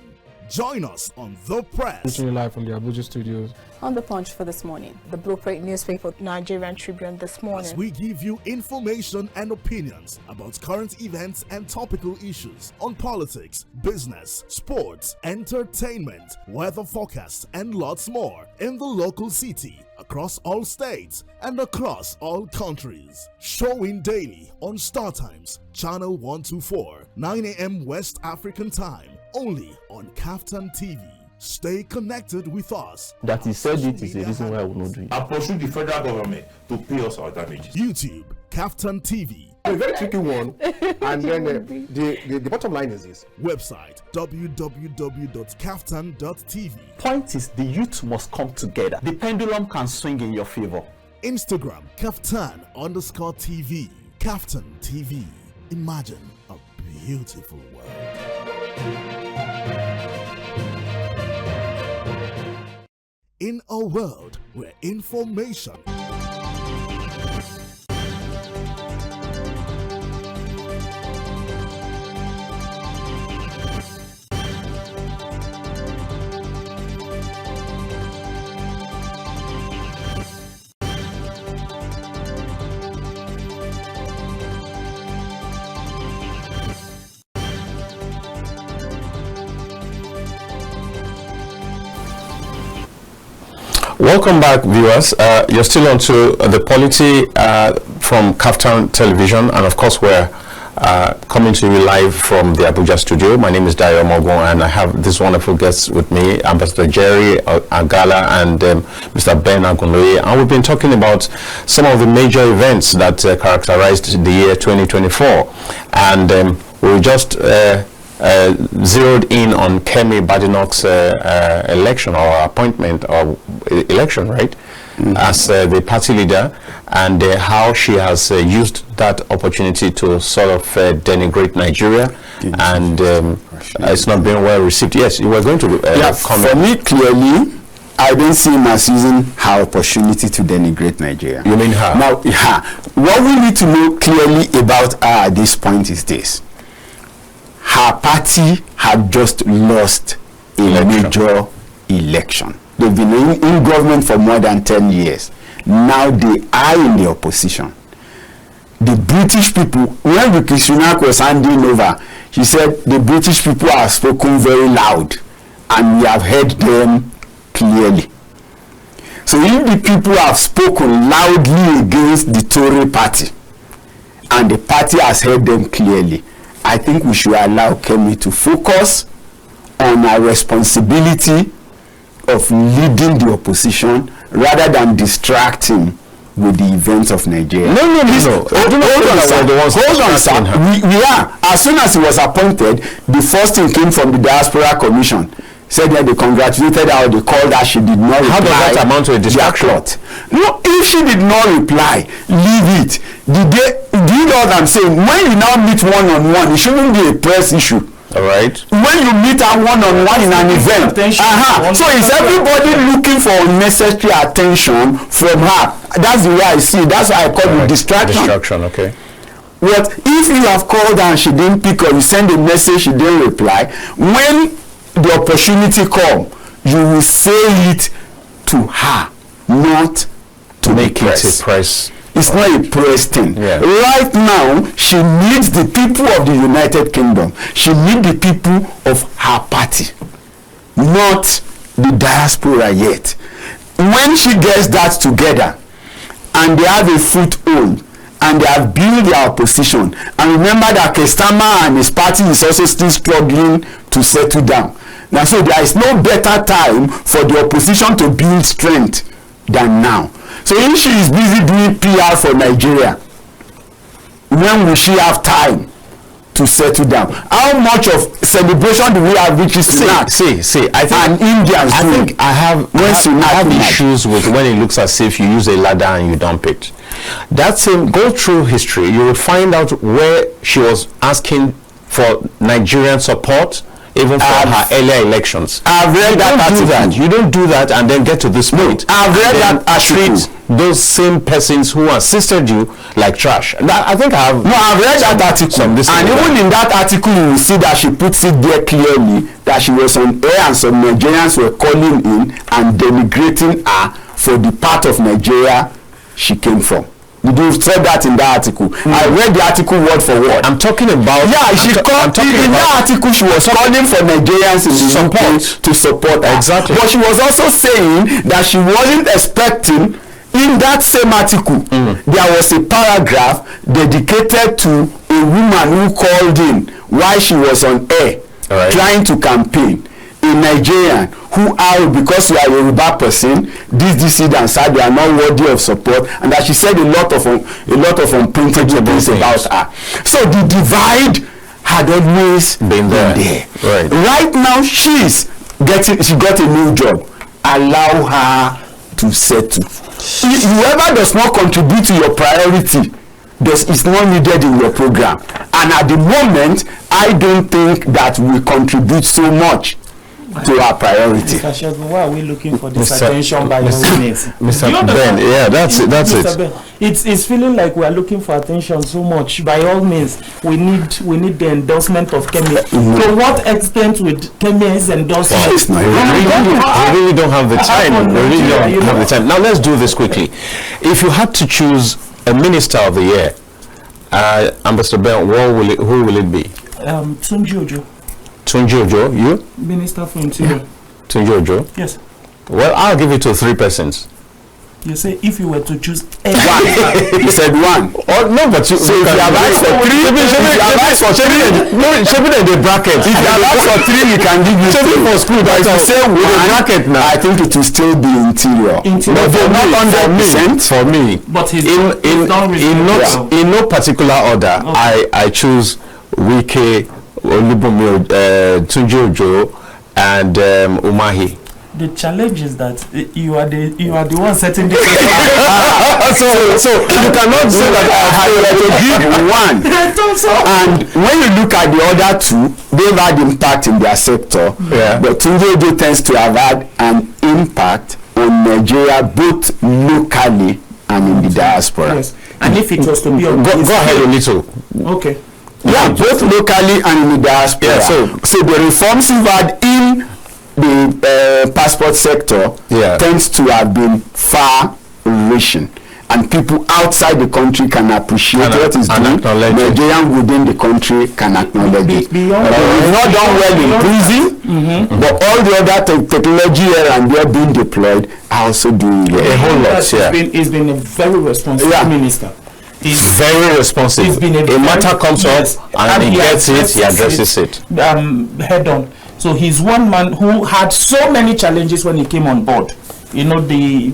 Join us on The Press. Reaching live from the Abuja studios. On The Punch for this morning, the Blueprint newspaper, Nigerian Tribune this morning. As we give you information and opinions about current events and topical issues on politics, business, sports, entertainment, weather forecasts, and lots more in the local city, across all states, and across all countries. Showing daily on Startimes, channel 124, 9 a.m. West African time, only on KAFTANTV. Stay connected with us. That he said it is a reason why I will not do it. I pursue the federal government to pay us our damages. YouTube, KAFTANTV. A very tricky one. And then the bottom line is this. Website www.kaftan.tv. Point is, the youth must come together. The pendulum can swing in your favor. Instagram, KAFTAN_TV. KAFTAN TV. Imagine a beautiful world. In a world where information Welcome back, viewers. You're still on to the Polity from KAFTAN Television, and of course we're coming to you live from the Abuja studio. My name is Dayo, Omoogun, and I have this wonderful guests with me, Ambassador Jerry Agala and Mr. Ben Agunloye, and we've been talking about some of the major events that characterized the year 2024, and we just zeroed in on Kemi Badenoch's election or appointment or election, right? As the party leader, and how she has used that opportunity to sort of denigrate Nigeria, and it's not been well received. Yes, you were going to comment. For me, clearly, I don't see him as using her opportunity to denigrate Nigeria. You mean her? Now, what we need to know clearly about her at this point is this. Her party had just lost a major election. They've been in government for more than 10 years. Now they are in the opposition. The British people, when Rishi Sunak was handing over, he said the British people have spoken very loud and we have heard them clearly. So if the people have spoken loudly against the Tory party and the party has heard them clearly, I think we should allow Kemi to focus on our responsibility of leading the opposition rather than distracting with the events of Nigeria. No. Hold on, sir. We are. As soon as he was appointed, the first thing came from the Diaspora Commission. Said that they congratulated her, they called her, she did not reply. How does that amount to a distraction? No, if she did not reply, leave it. Do you know what I'm saying? When you now meet one-on-one, it shouldn't be a press issue. All right. When you meet her one-on-one in an event, so is everybody looking for unnecessary attention from her? That's the way I see it. That's why I call it distraction. Distraction, okay. But if you have called her and she didn't pick up, you send a message, she didn't reply, when the opportunity come, you will say it to her, not to make the press. it a press. You It's not a press thing. Yeah. Right now, she needs the people of the United Kingdom. She needs the people of her party, not the diaspora yet. When she gets that together, and they have a foothold, and they have built their opposition, and remember that Kestama and his party is also still struggling to settle down. Now, so there is no better time for the opposition to build strength than now. So if she is busy doing PR for Nigeria, when will she have time to settle down? How much of celebration do we have which is I think, and Indians I think I have issues with when it looks as if you use a ladder and you dump it. That same, go through history, you will find out where she was asking for Nigerian support, even for her earlier elections. I've read that. You don't do that and then get to this point. I've read that treat those same persons who assisted you like trash. I think I have. No, I've read that article, and even in that article, you will see that she puts it there clearly that she was on air and some Nigerians were calling in and denigrating her for the part of Nigeria she came from. Did you said that in that article? I read the article word for word. I'm talking about. Yeah, in that article she was calling for Nigerians in the UK to support her. Exactly. But she was also saying that she wasn't expecting. In that same article, there was a paragraph dedicated to a woman who called in while she was on air, trying to campaign. A Nigerian who are, because you are a Yoruba person, this and said they are not worthy of support, and that she said a lot of unprinted things about her. So the divide had always been there. Right now, she got a new job. Allow her to settle. Whoever does not contribute to your priority is not needed in your program. And at the moment, I don't think that we contribute so much to our priority. Mr. Shegun, why are we looking for this attention by your witness? Mr. Ben, yeah, that's it. Ben, it's feeling like we are looking for attention so much. By all means, we need the endorsement of Kenya. To what extent with Kenya's endorsement? We really don't have the time. We really don't have the time. Now let's do this quickly. If you had to choose a minister of the year, Ambassador Ben, who will it be? Tunji Ojo. Tunji Ojo, you? Minister for Interior. Tunji Ojo? Yes. Well, I'll give it to 3 persons. You say if you were to choose one. You said one. Oh no, but you, so if you have asked for 3, the bracket. If you have asked for 3, we can give you 3 for school. But if you say with a bracket now, I think it will still be Interior. No, not 100%. For me, but in no particular order, I choose Wike, Olubunmi, Tunji Ojo, and Umahi. The challenge is that you are the one setting the so you cannot say that I have to give one. And when you look at the other 2, they've had impact in their sector. But Tunji Ojo tends to have had an impact on Nigeria both locally and in the diaspora. Yes. And if it was to be on go ahead a little. Okay. Yeah, both locally and in the diaspora. Yeah, so the reforms we've had in the passport sector tends to have been far-reaching, and people outside the country can appreciate what is doing. Nigerians within the country can acknowledge it. We've not done well in prison, but all the other technology here and there being deployed are also doing well. A whole lot. He's been a very responsible minister. He's very responsive. He's been a matter comes up and he gets it, he addresses it head on. So he's one man who had so many challenges when he came on board. You know, the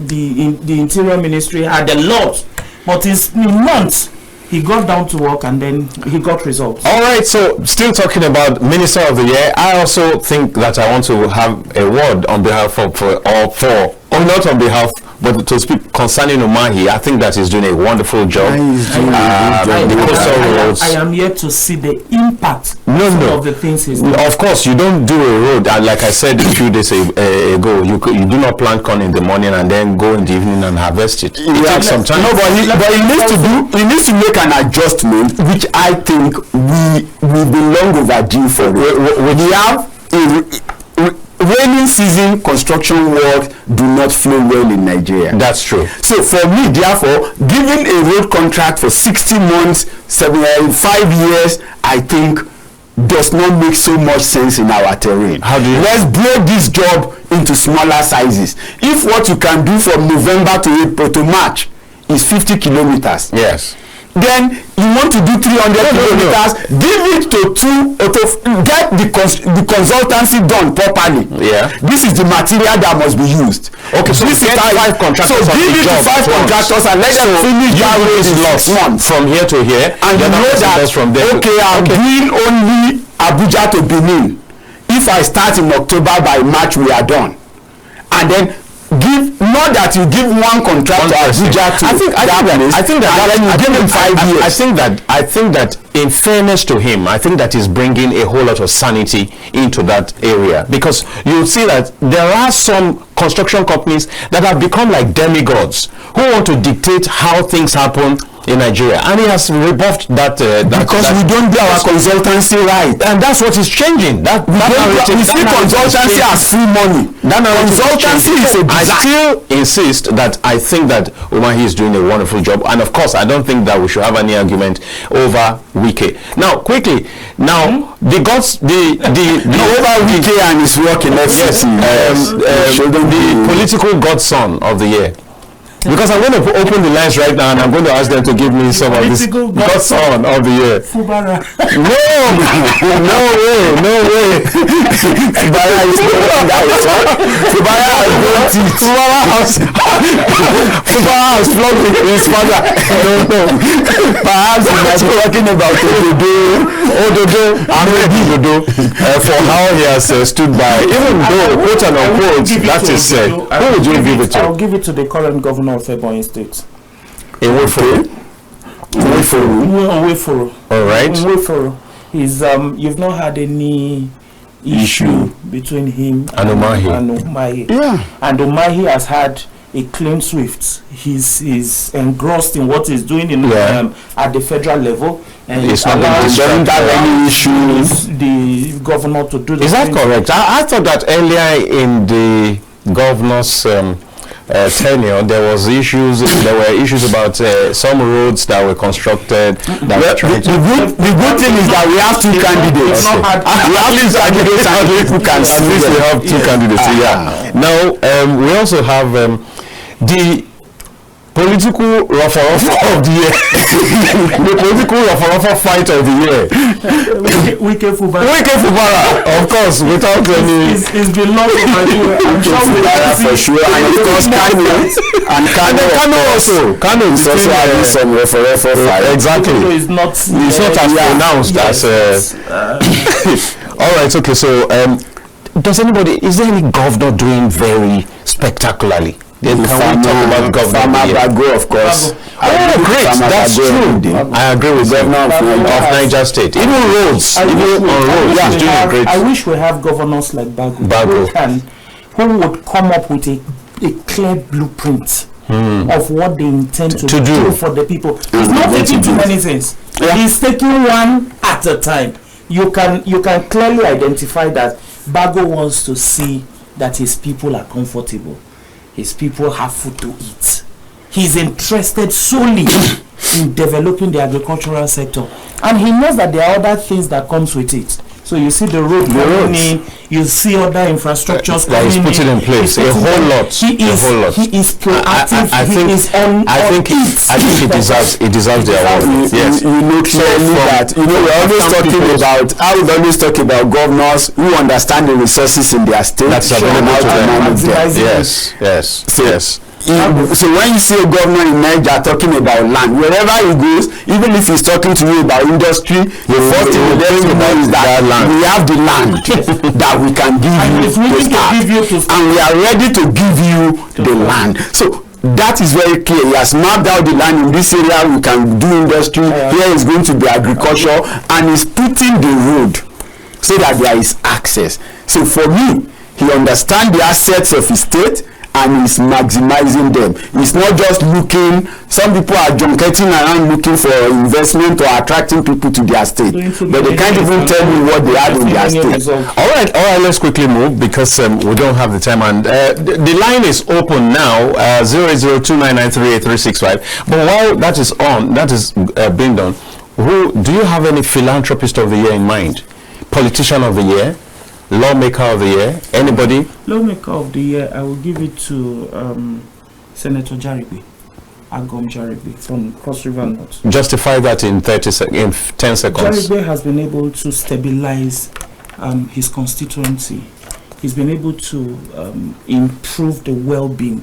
Interior Ministry had a lot, but in months he got down to work and then he got results. All right, so still talking about Minister of the Year, I also think that I want to have a word on behalf of not on behalf, but to speak concerning Umahi. I think that he's doing a wonderful job. I am yet to see the impact of the things he's doing. Of course, you don't do a road, and like I said a few days ago, you do not plant corn in the morning and then go in the evening and harvest it. It takes some time. No, but he needs to make an adjustment, which I think we be long overdue for. We rainy season, construction work do not flow well in Nigeria. That's true. So for me, therefore, giving a road contract for 60 months, 5 years, I think does not make so much sense in our terrain. How do you? Let's break this job into smaller sizes. If what you can do from November to April to March is 50 kilometers, yes, then you want to do 300 kilometers, give it to get the consultancy done properly. Yeah. This is the material that must be used. Okay, so this get 5 contractors. So give it to 5 contractors and let them finish that road in 6 months. From here to here. And you know that, from there I'm doing only Abuja to Benin. If I start in October, by March we are done. And then give, not that you give one contract to Abuja to I think that you give him 5 years. I think that in fairness to him, I think that is bringing a whole lot of sanity into that area, because you'll see that there are some construction companies that have become like demigods who want to dictate how things happen in Nigeria, and he has rebuffed that because we don't do our consultancy right, and that's what is changing. We see consultancy as free money. Consultancy is a design. I still insist that I think that Umahi is doing a wonderful job, and of course I don't think that we should have any argument over Wike. Now quickly, the gods, the over Wike and his work in FCC, the political godson of the year. Because I'm going to open the lines right now and I'm going to ask them to give me some of this godson of the year. Fubara. No way. Fubara is not that Fubara has flogged his father. No. Perhaps he might be talking about Ododo for how he has stood by. Even though, quote and unquote, that is said. Who would you give it to? I'll give it to the current governor of Ebonyi State. Nweforo. All right. Nweforo is you've not had any issue between him and Umahi. Yeah. And Umahi has had a clean swift. He's engrossed in what he's doing at the federal level, and it's not doesn't have any issues. The governor to do that. Is that correct? I thought that earlier in the governor's tenure there were issues about some roads that were constructed that were trying to the good thing is that we have 2 candidates. We have 2 candidates. Now we also have the political rough-rough of the year. The political rough-rough fight of the year. Wike Fubara. Of course, without any. It's been long overdue. I'm sure Fubara for sure, and of course Kano also. Kano is also having some rough-rough fight. Exactly. It's not as pronounced as. All right. Okay. So, is there any governor doing very spectacularly? Then can we talk about governor Bago, of course. Great, that's true. I agree with governor of Niger State. Even roads, he's doing a great. I wish we have governors like Bago. Who would come up with a clear blueprint of what they intend to do for the people. He's not taking too many things. He's taking one at a time. You can clearly identify that Bago wants to see that his people are comfortable. His people have food to eat. He's interested solely in developing the agricultural sector, and he knows that there are other things that comes with it. So you see the road coming in, you see other infrastructures coming in. He's putting in place a whole lot. He is proactive. I think it deserves the award. Yes. You know clearly that I would always talk about governors who understand the resources in their state. That's available to them. Yes. So when you see a governor in Niger talking about land, wherever he goes, even if he's talking to you about industry, the first thing you let him know is that we have the land that we can give you to start, and we are ready to give you the land. So that is very clear. He has mapped out the land. In this area we can do industry, here is going to be agriculture, and he's putting the road so that there is access. So for me, he understands the assets of his state, and is maximizing them. It's not just looking, some people are junketing around looking for investment or attracting people to their state, but they can't even tell you what they have in their state. All right, let's quickly move because we don't have the time, and the line is open now, 08029938365. But while that is being done, who do you have any philanthropist of the year in mind? Politician of the year? Lawmaker of the year? Anybody? Lawmaker of the year, I will give it to Senator Agala from Cross River North. Justify that in 10 seconds. Agala has been able to stabilize his constituency. He's been able to improve the well-being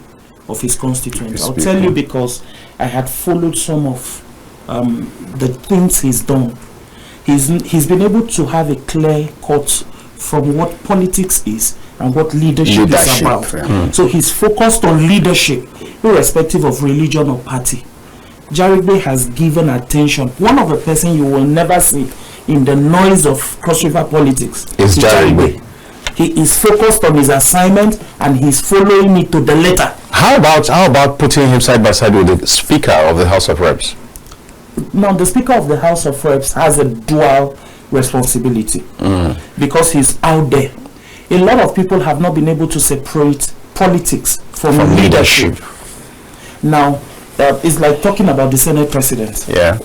of his constituents. I'll tell you because I had followed some of the things he's done. He's been able to have a clear cut from what politics is and what leadership is about. So he's focused on leadership, irrespective of religion or party. Agala has given attention. One of the person you will never see in the noise of Cross River politics is Agala. He is focused on his assignment and he's following it to the letter. How about putting him side by side with the Speaker of the House of Reps? Now, the Speaker of the House of Reps has a dual responsibility because he's out there. A lot of people have not been able to separate politics from leadership. Now, it's like talking about the Senate President. Yeah.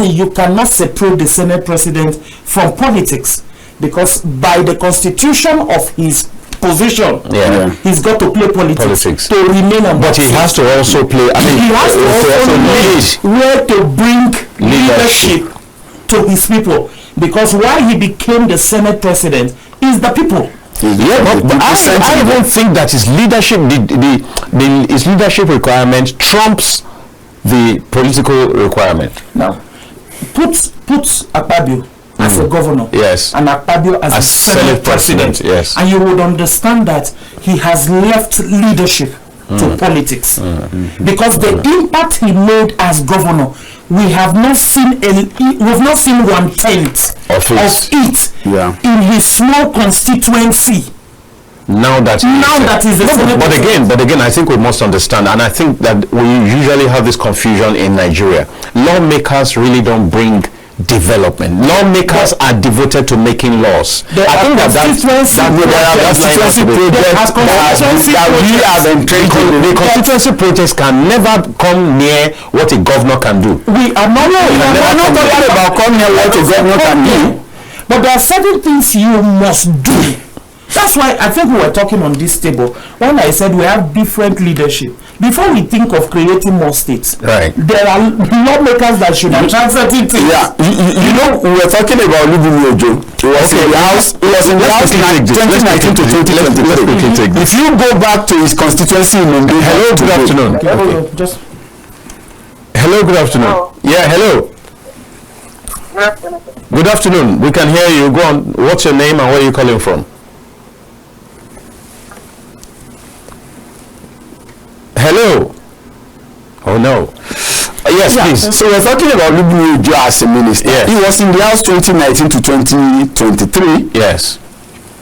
You cannot separate the Senate President from politics because by the constitution of his position, he's got to play politics to remain on. But he has to also play. He has to also lead where to bring leadership to his people. Because why he became the Senate President is the people. Yeah, but I don't think that his leadership, his leadership requirement trumps the political requirement. Now, put Akpabio as a governor, and Akpabio as a Senate President, and you would understand that he has left leadership to politics because the impact he made as governor, we have not seen 1/10 of it in his small constituency. Now that is the Senate but again, I think we must understand, and I think that we usually have this confusion in Nigeria. Lawmakers really don't bring development. Lawmakers are devoted to making laws. I think the constituency projects can never come near what a governor can do. We are not talking about coming near what a governor can do, but there are certain things you must do. That's why I think we were talking on this table when I said we have different leadership. Before we think of creating more states, there are lawmakers that should have certain things. Yeah, you know, we were talking about Ojo. It was in the House 2019 to 2023. If you go back to his constituency in Mumbai. Hello, good afternoon. Hello, good afternoon. Yeah, hello. Good afternoon. We can hear you. Go on. What's your name and where are you calling from? Hello. Oh no. Yes, please. So we're talking about Ojo as a minister. He was in the House 2019 to 2023. Yes.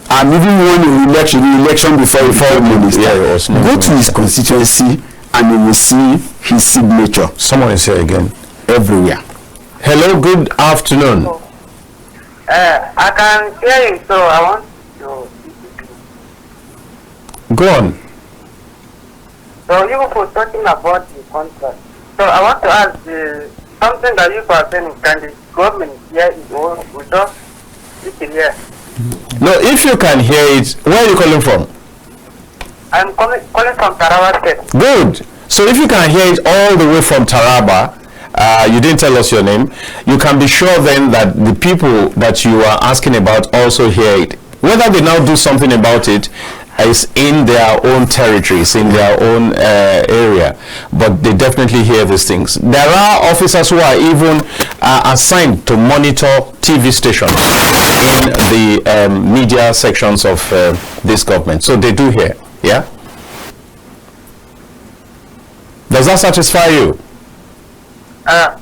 And even won an election before he became minister. Go to his constituency and you will see his signature. Someone is here again. Everywhere. Hello, good afternoon. I can hear you, so I want to... Go on. So you were talking about the contract. So I want to ask something that you are saying, can the government hear it or we just sit here? No, if you can hear it, where are you calling from? I'm calling from Taraba State. Good. So if you can hear it all the way from Taraba, you didn't tell us your name, you can be sure then that the people that you are asking about also hear it. Whether they now do something about it is in their own territories, in their own area, but they definitely hear these things. There are officers who are even assigned to monitor TV stations in the media sections of this government, so they do hear. Yeah. Does that satisfy you?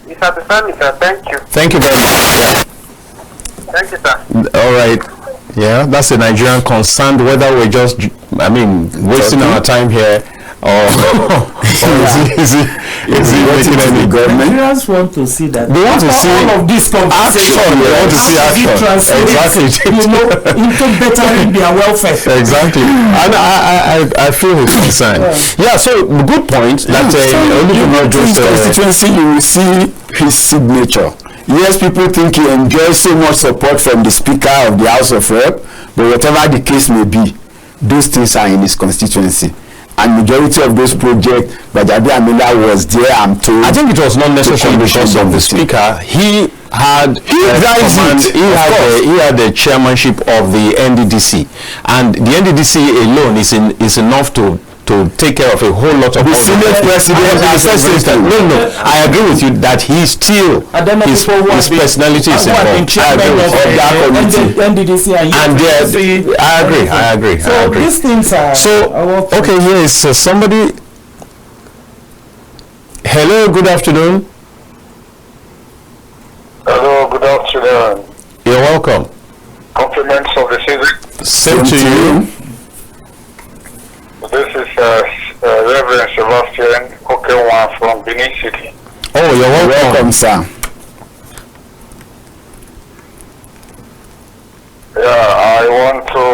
It satisfies me, sir. Thank you. Thank you very much. Yeah. Thank you, sir. All right. Yeah, that's a Nigerian concerned whether we're just, wasting our time here Is he making any government? Nigerians want to see that. They want to see all of this action. They want to see action. Exactly. Into bettering their welfare. Exactly. And I feel his concern. Yeah. So good point. That constituency, you will see his signature. Yes, people think he enjoys so much support from the Speaker of the House of Rep, but whatever the case may be, those things are in his constituency. And majority of those projects, Bajabi Amila was there, I'm told. I think it was not necessarily because of the Speaker. He had the chairmanship of the NDDC, and the NDDC alone is enough to take care of a whole lot of the Senate President. No, I agree with you that he still his personality is involved. I agree. So these things are okay. Here is somebody. Hello, good afternoon. Hello, good afternoon. You're welcome. Compliments of the season. Same to you. This is Reverend Sebastian Okewa from Benin City. Oh, you're welcome, sir. Yeah, I want to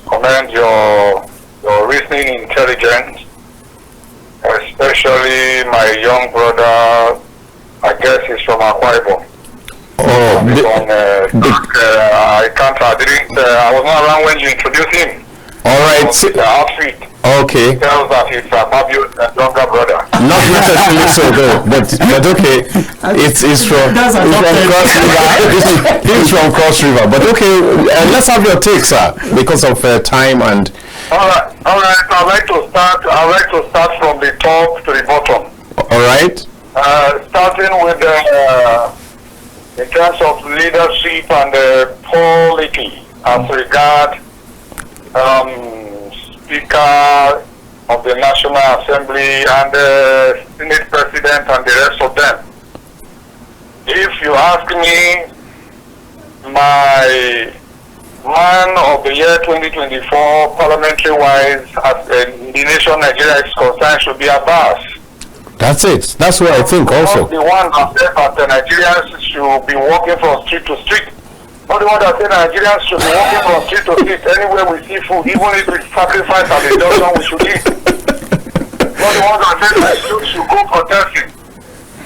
commend your reasoning intelligence, especially my young brother. I guess he's from Akwa Ibom. Oh, I was not around when you introduced him. All right. Outfit. Okay. Tells that he's Fabio's younger brother. Not necessarily so, though, but okay. It's from Cross River. He's from Cross River, but okay. Let's have your take, sir, because of time and. All right. I'd like to start from the top to the bottom. All right. Starting with in terms of leadership and polity as regard Speaker of the National Assembly and the Senate President and the rest of them. If you ask me, my man of the year 2024, parliamentary-wise, as the nation Nigeria is concerned, should be Abbas. That's it. That's what I think also. Not the one that said that the Nigerians should be walking from street to street. Not the one that said Nigerians should be walking from street to street anywhere we see food, even if it's sacrifice and the junction we should eat. Not the one that said that should go protesting.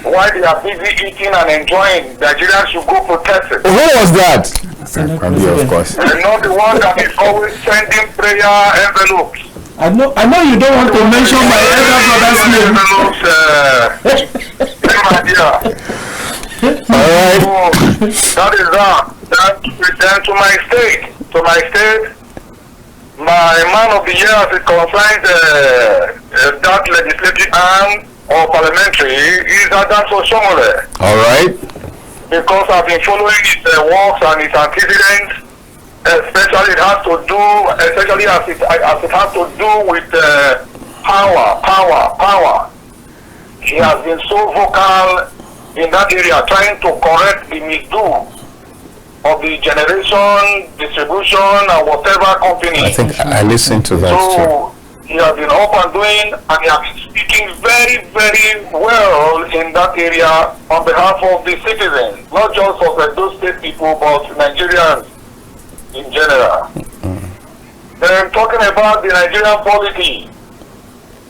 While they are busy eating and enjoying, Nigerians should go protesting. Who was that? Of course. And not the one that is always sending prayer envelopes. I know you don't want to mention my elder brother's name. All right. That is that. Then to my state, my man of the year as it concerns that legislative arm or parliamentary is Adam Soshomole. All right. Because I've been following his works and his antecedents. Especially as it has to do with power. He has been so vocal in that area, trying to correct the misdo of the generation, distribution, and whatever company. I think I listened to that too. He has been up and doing, and he has been speaking very, very well in that area on behalf of the citizens, not just of those state people, but Nigerians in general. Then talking about the Nigerian polity,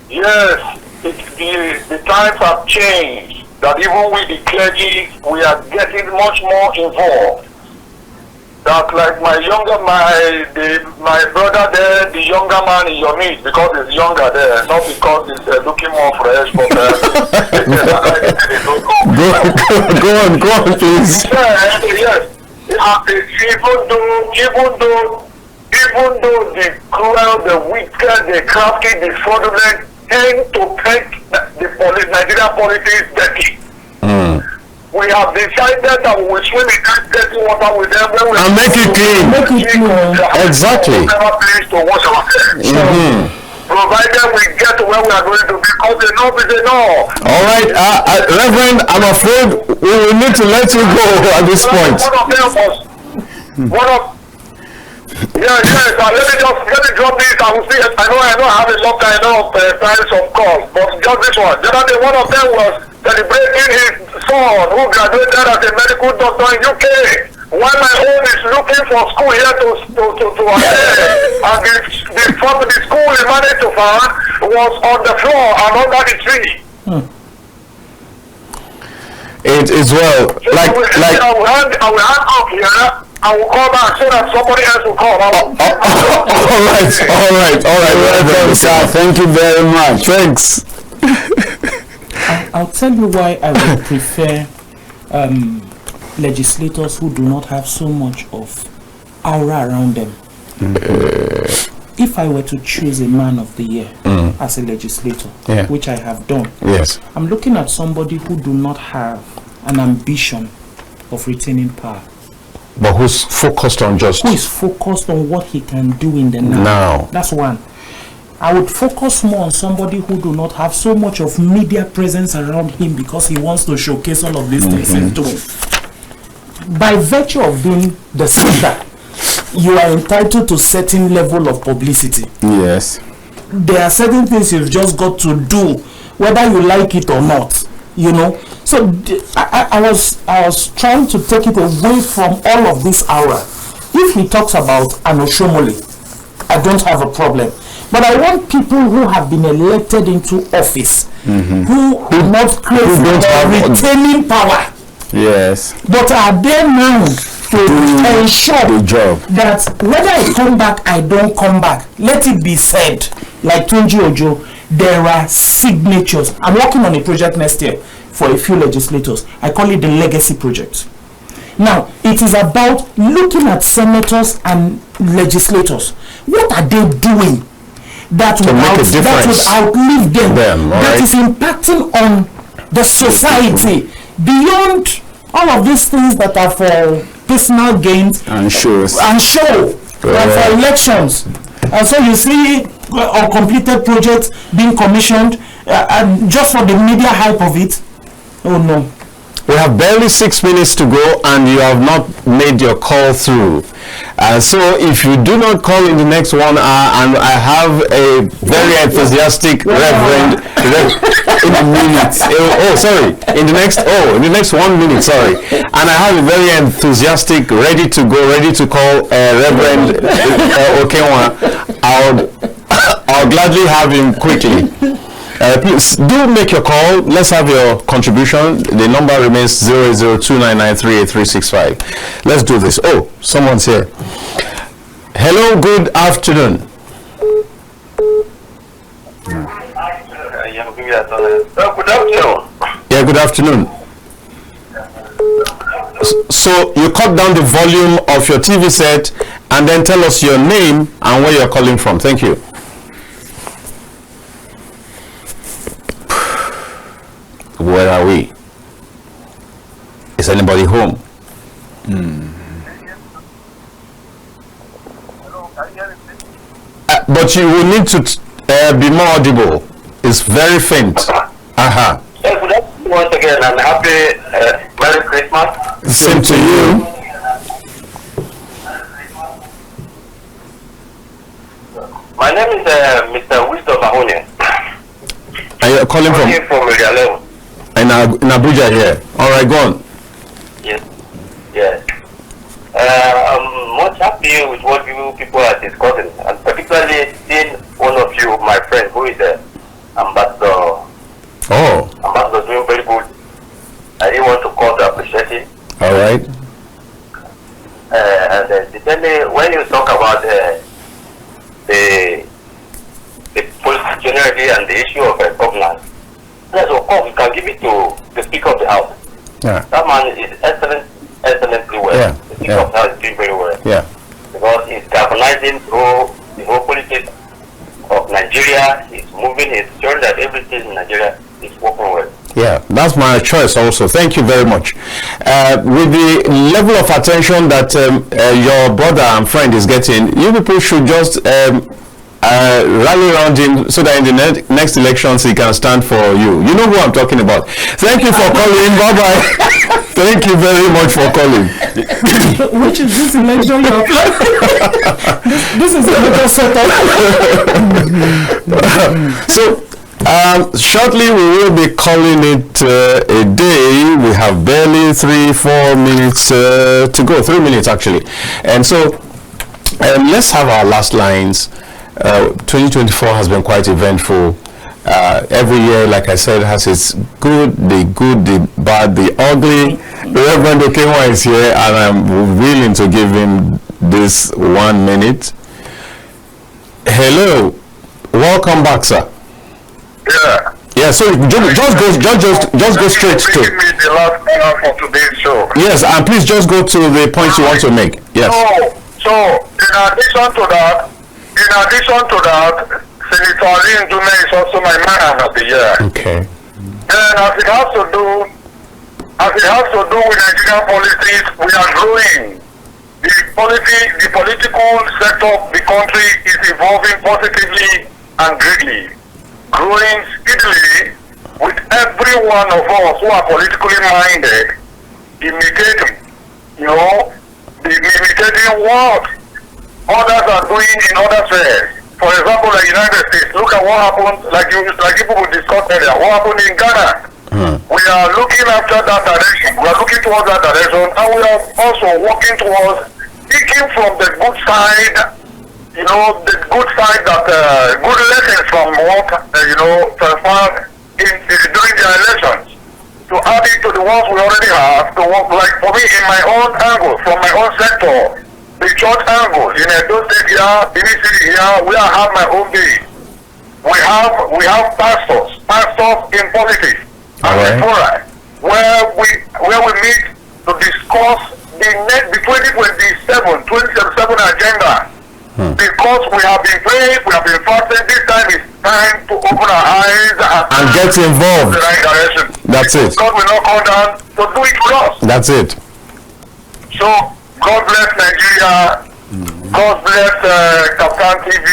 yes, the times have changed, that even with the clergy, we are getting much more involved. That like my brother there, the younger man in your midst, because he's younger there, not because he's looking more fresh, but go on, please. Yes. Even though the cruel, the wicked, the crafty, the fraudulent tend to take the Nigerian politics dirty. We have decided that we will swim in that dirty water with them and make it clean. Exactly. Place to wash our hands. Provided we get to where we are going to be, because enough is enough. All right, Reverend, I'm afraid we will need to let you go at this point. One of them was Let me drop this. I will see it. I know I have a lot of time some calls, but just this one. The other day, one of them was celebrating his son who graduated as a medical doctor in UK. While my own is looking for school here to attend, and the school he managed to find was on the floor and under the tree. It is well. I will hang up here. I will call back so that somebody else will call. All right. Welcome, sir. Thank you very much. Thanks. I'll tell you why I would prefer legislators who do not have so much of aura around them. If I were to choose a man of the year as a legislator, which I have done, I'm looking at somebody who do not have an ambition of retaining power. But who's focused on just... Who is focused on what he can do in the now. That's one. I would focus more on somebody who do not have so much of media presence around him because he wants to showcase all of these things he's doing. By virtue of being the speaker, you are entitled to certain level of publicity. Yes. There are certain things you've just got to do, whether you like it or not. You know, so I was trying to take it away from all of this aura. If he talks about an Oshomole, I don't have a problem. But I want people who have been elected into office, who are not crazy about retaining power. Yes. But are there now to ensure that whether I come back, I don't come back. Let it be said, like Tunji Ojo, there are signatures. I'm working on a project next year for a few legislators. I call it the Legacy Project. Now, it is about looking at senators and legislators. What are they doing that would outlive them, that is impacting on the society beyond all of these things that are for personal gains and shows for elections. And so you see uncompleted projects being commissioned just for the media hype of it. Oh no. We have barely 6 minutes to go and you have not made your call through. So if you do not call in the next 1 hour, and I have a very enthusiastic reverend in a minute. In the next 1 minute, sorry. And I have a very enthusiastic, ready to call Reverend Okenwa. I'll gladly have him quickly. Please do make your call. Let's have your contribution. The number remains 00299383365. Let's do this. Oh, someone's here. Hello, good afternoon. Good afternoon. Yeah, good afternoon. So you cut down the volume of your TV set and then tell us your name and where you're calling from. Thank you. Where are we? Is anybody home? But you will need to be more audible. It's very faint. Yes, good afternoon once again, and happy Merry Christmas. Same to you. My name is Mr. Wisdom Mahoney. And you're calling from Area 11. In Abuja here. All right, go on. Yes. I'm much happy with what you people are discussing, and particularly seeing one of you, my friend, who is the ambassador. Oh. Ambassador doing very good. I didn't want to call to appreciate it. All right. And when you talk about the politics generally and the issue of governance, yes, of course, we can give it to the Speaker of the House. Yeah. That man is excellently well. Yeah. The Speaker of the House is doing very well. Yeah. Because he's galvanizing through the whole politics of Nigeria. He's moving, he's ensuring that everything in Nigeria is working well. Yeah, that's my choice also. Thank you very much. With the level of attention that your brother and friend is getting, you people should just rally around him so that in the next elections he can stand for you. You know who I'm talking about. Thank you for calling. Bye-bye. Thank you very much for calling. Which is this election you're applying? This This is a little setup. So, shortly we will be calling it a day. We have barely 3-4 minutes to go. 3 minutes actually. And so let's have our last lines. 2024 has been quite eventful. Every year, like I said, has its good, the bad, the ugly. Reverend Okenwa is here, and I'm willing to give him this 1 minute. Hello, welcome back, sir. Yeah. Yeah. So just go straight to. Give me the last hour for today's show. Yes, and please just go to the points you want to make. Yes. So in addition to that, Senator Ali Ndume is also my man of the year. Okay. And as it has to do with Nigerian politics, we are growing. The political sector of the country is evolving positively and greatly, growing speedily, with every one of us who are politically minded imitating what others are doing in other spheres. For example, the United States, look at what happened, like people discussed earlier, what happened in Ghana. We are looking after that direction. We are looking towards that direction, and we are also working towards taking from the good side, the good side that good lessons from what transpired during the elections, to add it to the ones we already have. To work, like for me, in my own angle, from my own sector, the church angle in Edo State here, Benin City here, we have my own day. We have pastors in politics, and where we meet to discuss the 2027 agenda. Because we have been praying, we have been fasting. This time is time to open our eyes and get involved. In the right direction. That's it. God will not come down to do it for us. That's it. So God bless Nigeria. God bless KAFTANTV.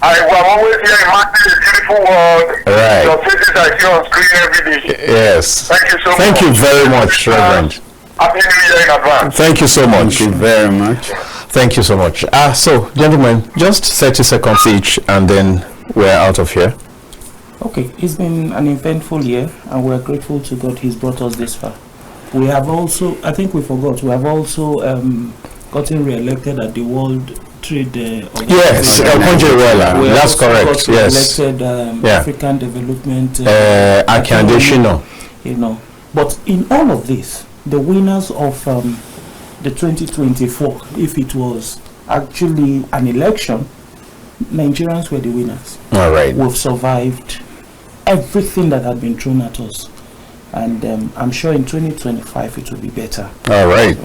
I am always here imagining a beautiful world. Right. Your faces I see on screen every day. Yes. Thank you so much. Thank you very much, Reverend. Happy New Year in advance. Thank you so much. Thank you very much. Thank you so much. So, gentlemen, just 30 seconds each, and then we're out of here. Okay, it's been an eventful year, and we're grateful to God He's brought us this far. We have also, I think we forgot, we have also gotten re-elected at the World Trade Organization. Yes, that's correct. Yes. Elected African Development Akandeshino. But in all of this, the winners of the 2024, if it was actually an election, Nigerians were the winners. All right. We've survived everything that had been thrown at us. And I'm sure in 2025 it will be better. All right.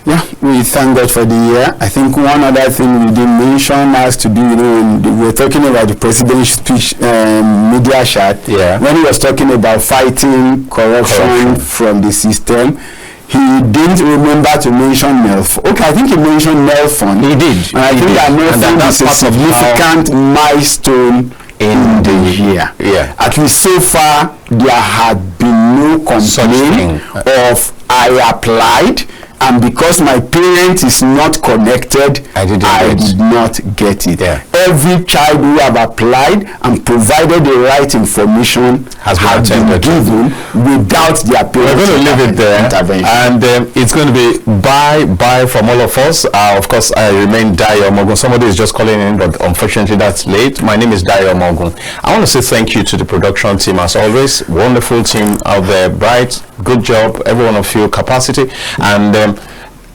Yeah, we thank God for the year. I think one other thing we didn't mention has to do, when we were talking about the president's speech, media chat. Yeah. When he was talking about fighting corruption from the system, he didn't remember to mention NELF. Okay, I think he mentioned NELFON. He did. And I think that NELFON is a significant milestone in the year. Yeah. At least so far, there had been no complaint of I applied, and because my parent is not connected, I did not get it. Yeah. Every child who have applied and provided the right information has been given without their parents. We're going to leave it there, and it's going to be bye from all of us. Of course, I remain Dayo Omoogun. Somebody is just calling in, but unfortunately that's late. My name is Dayo Omoogun. I want to say thank you to the production team as always. Wonderful team out there, bright, good job, every one of you, capacity, and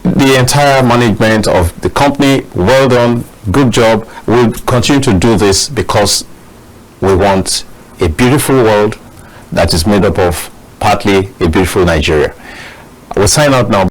the entire management of the company, well done, good job. We'll continue to do this because we want a beautiful world that is made up of partly a beautiful Nigeria. We'll sign out now.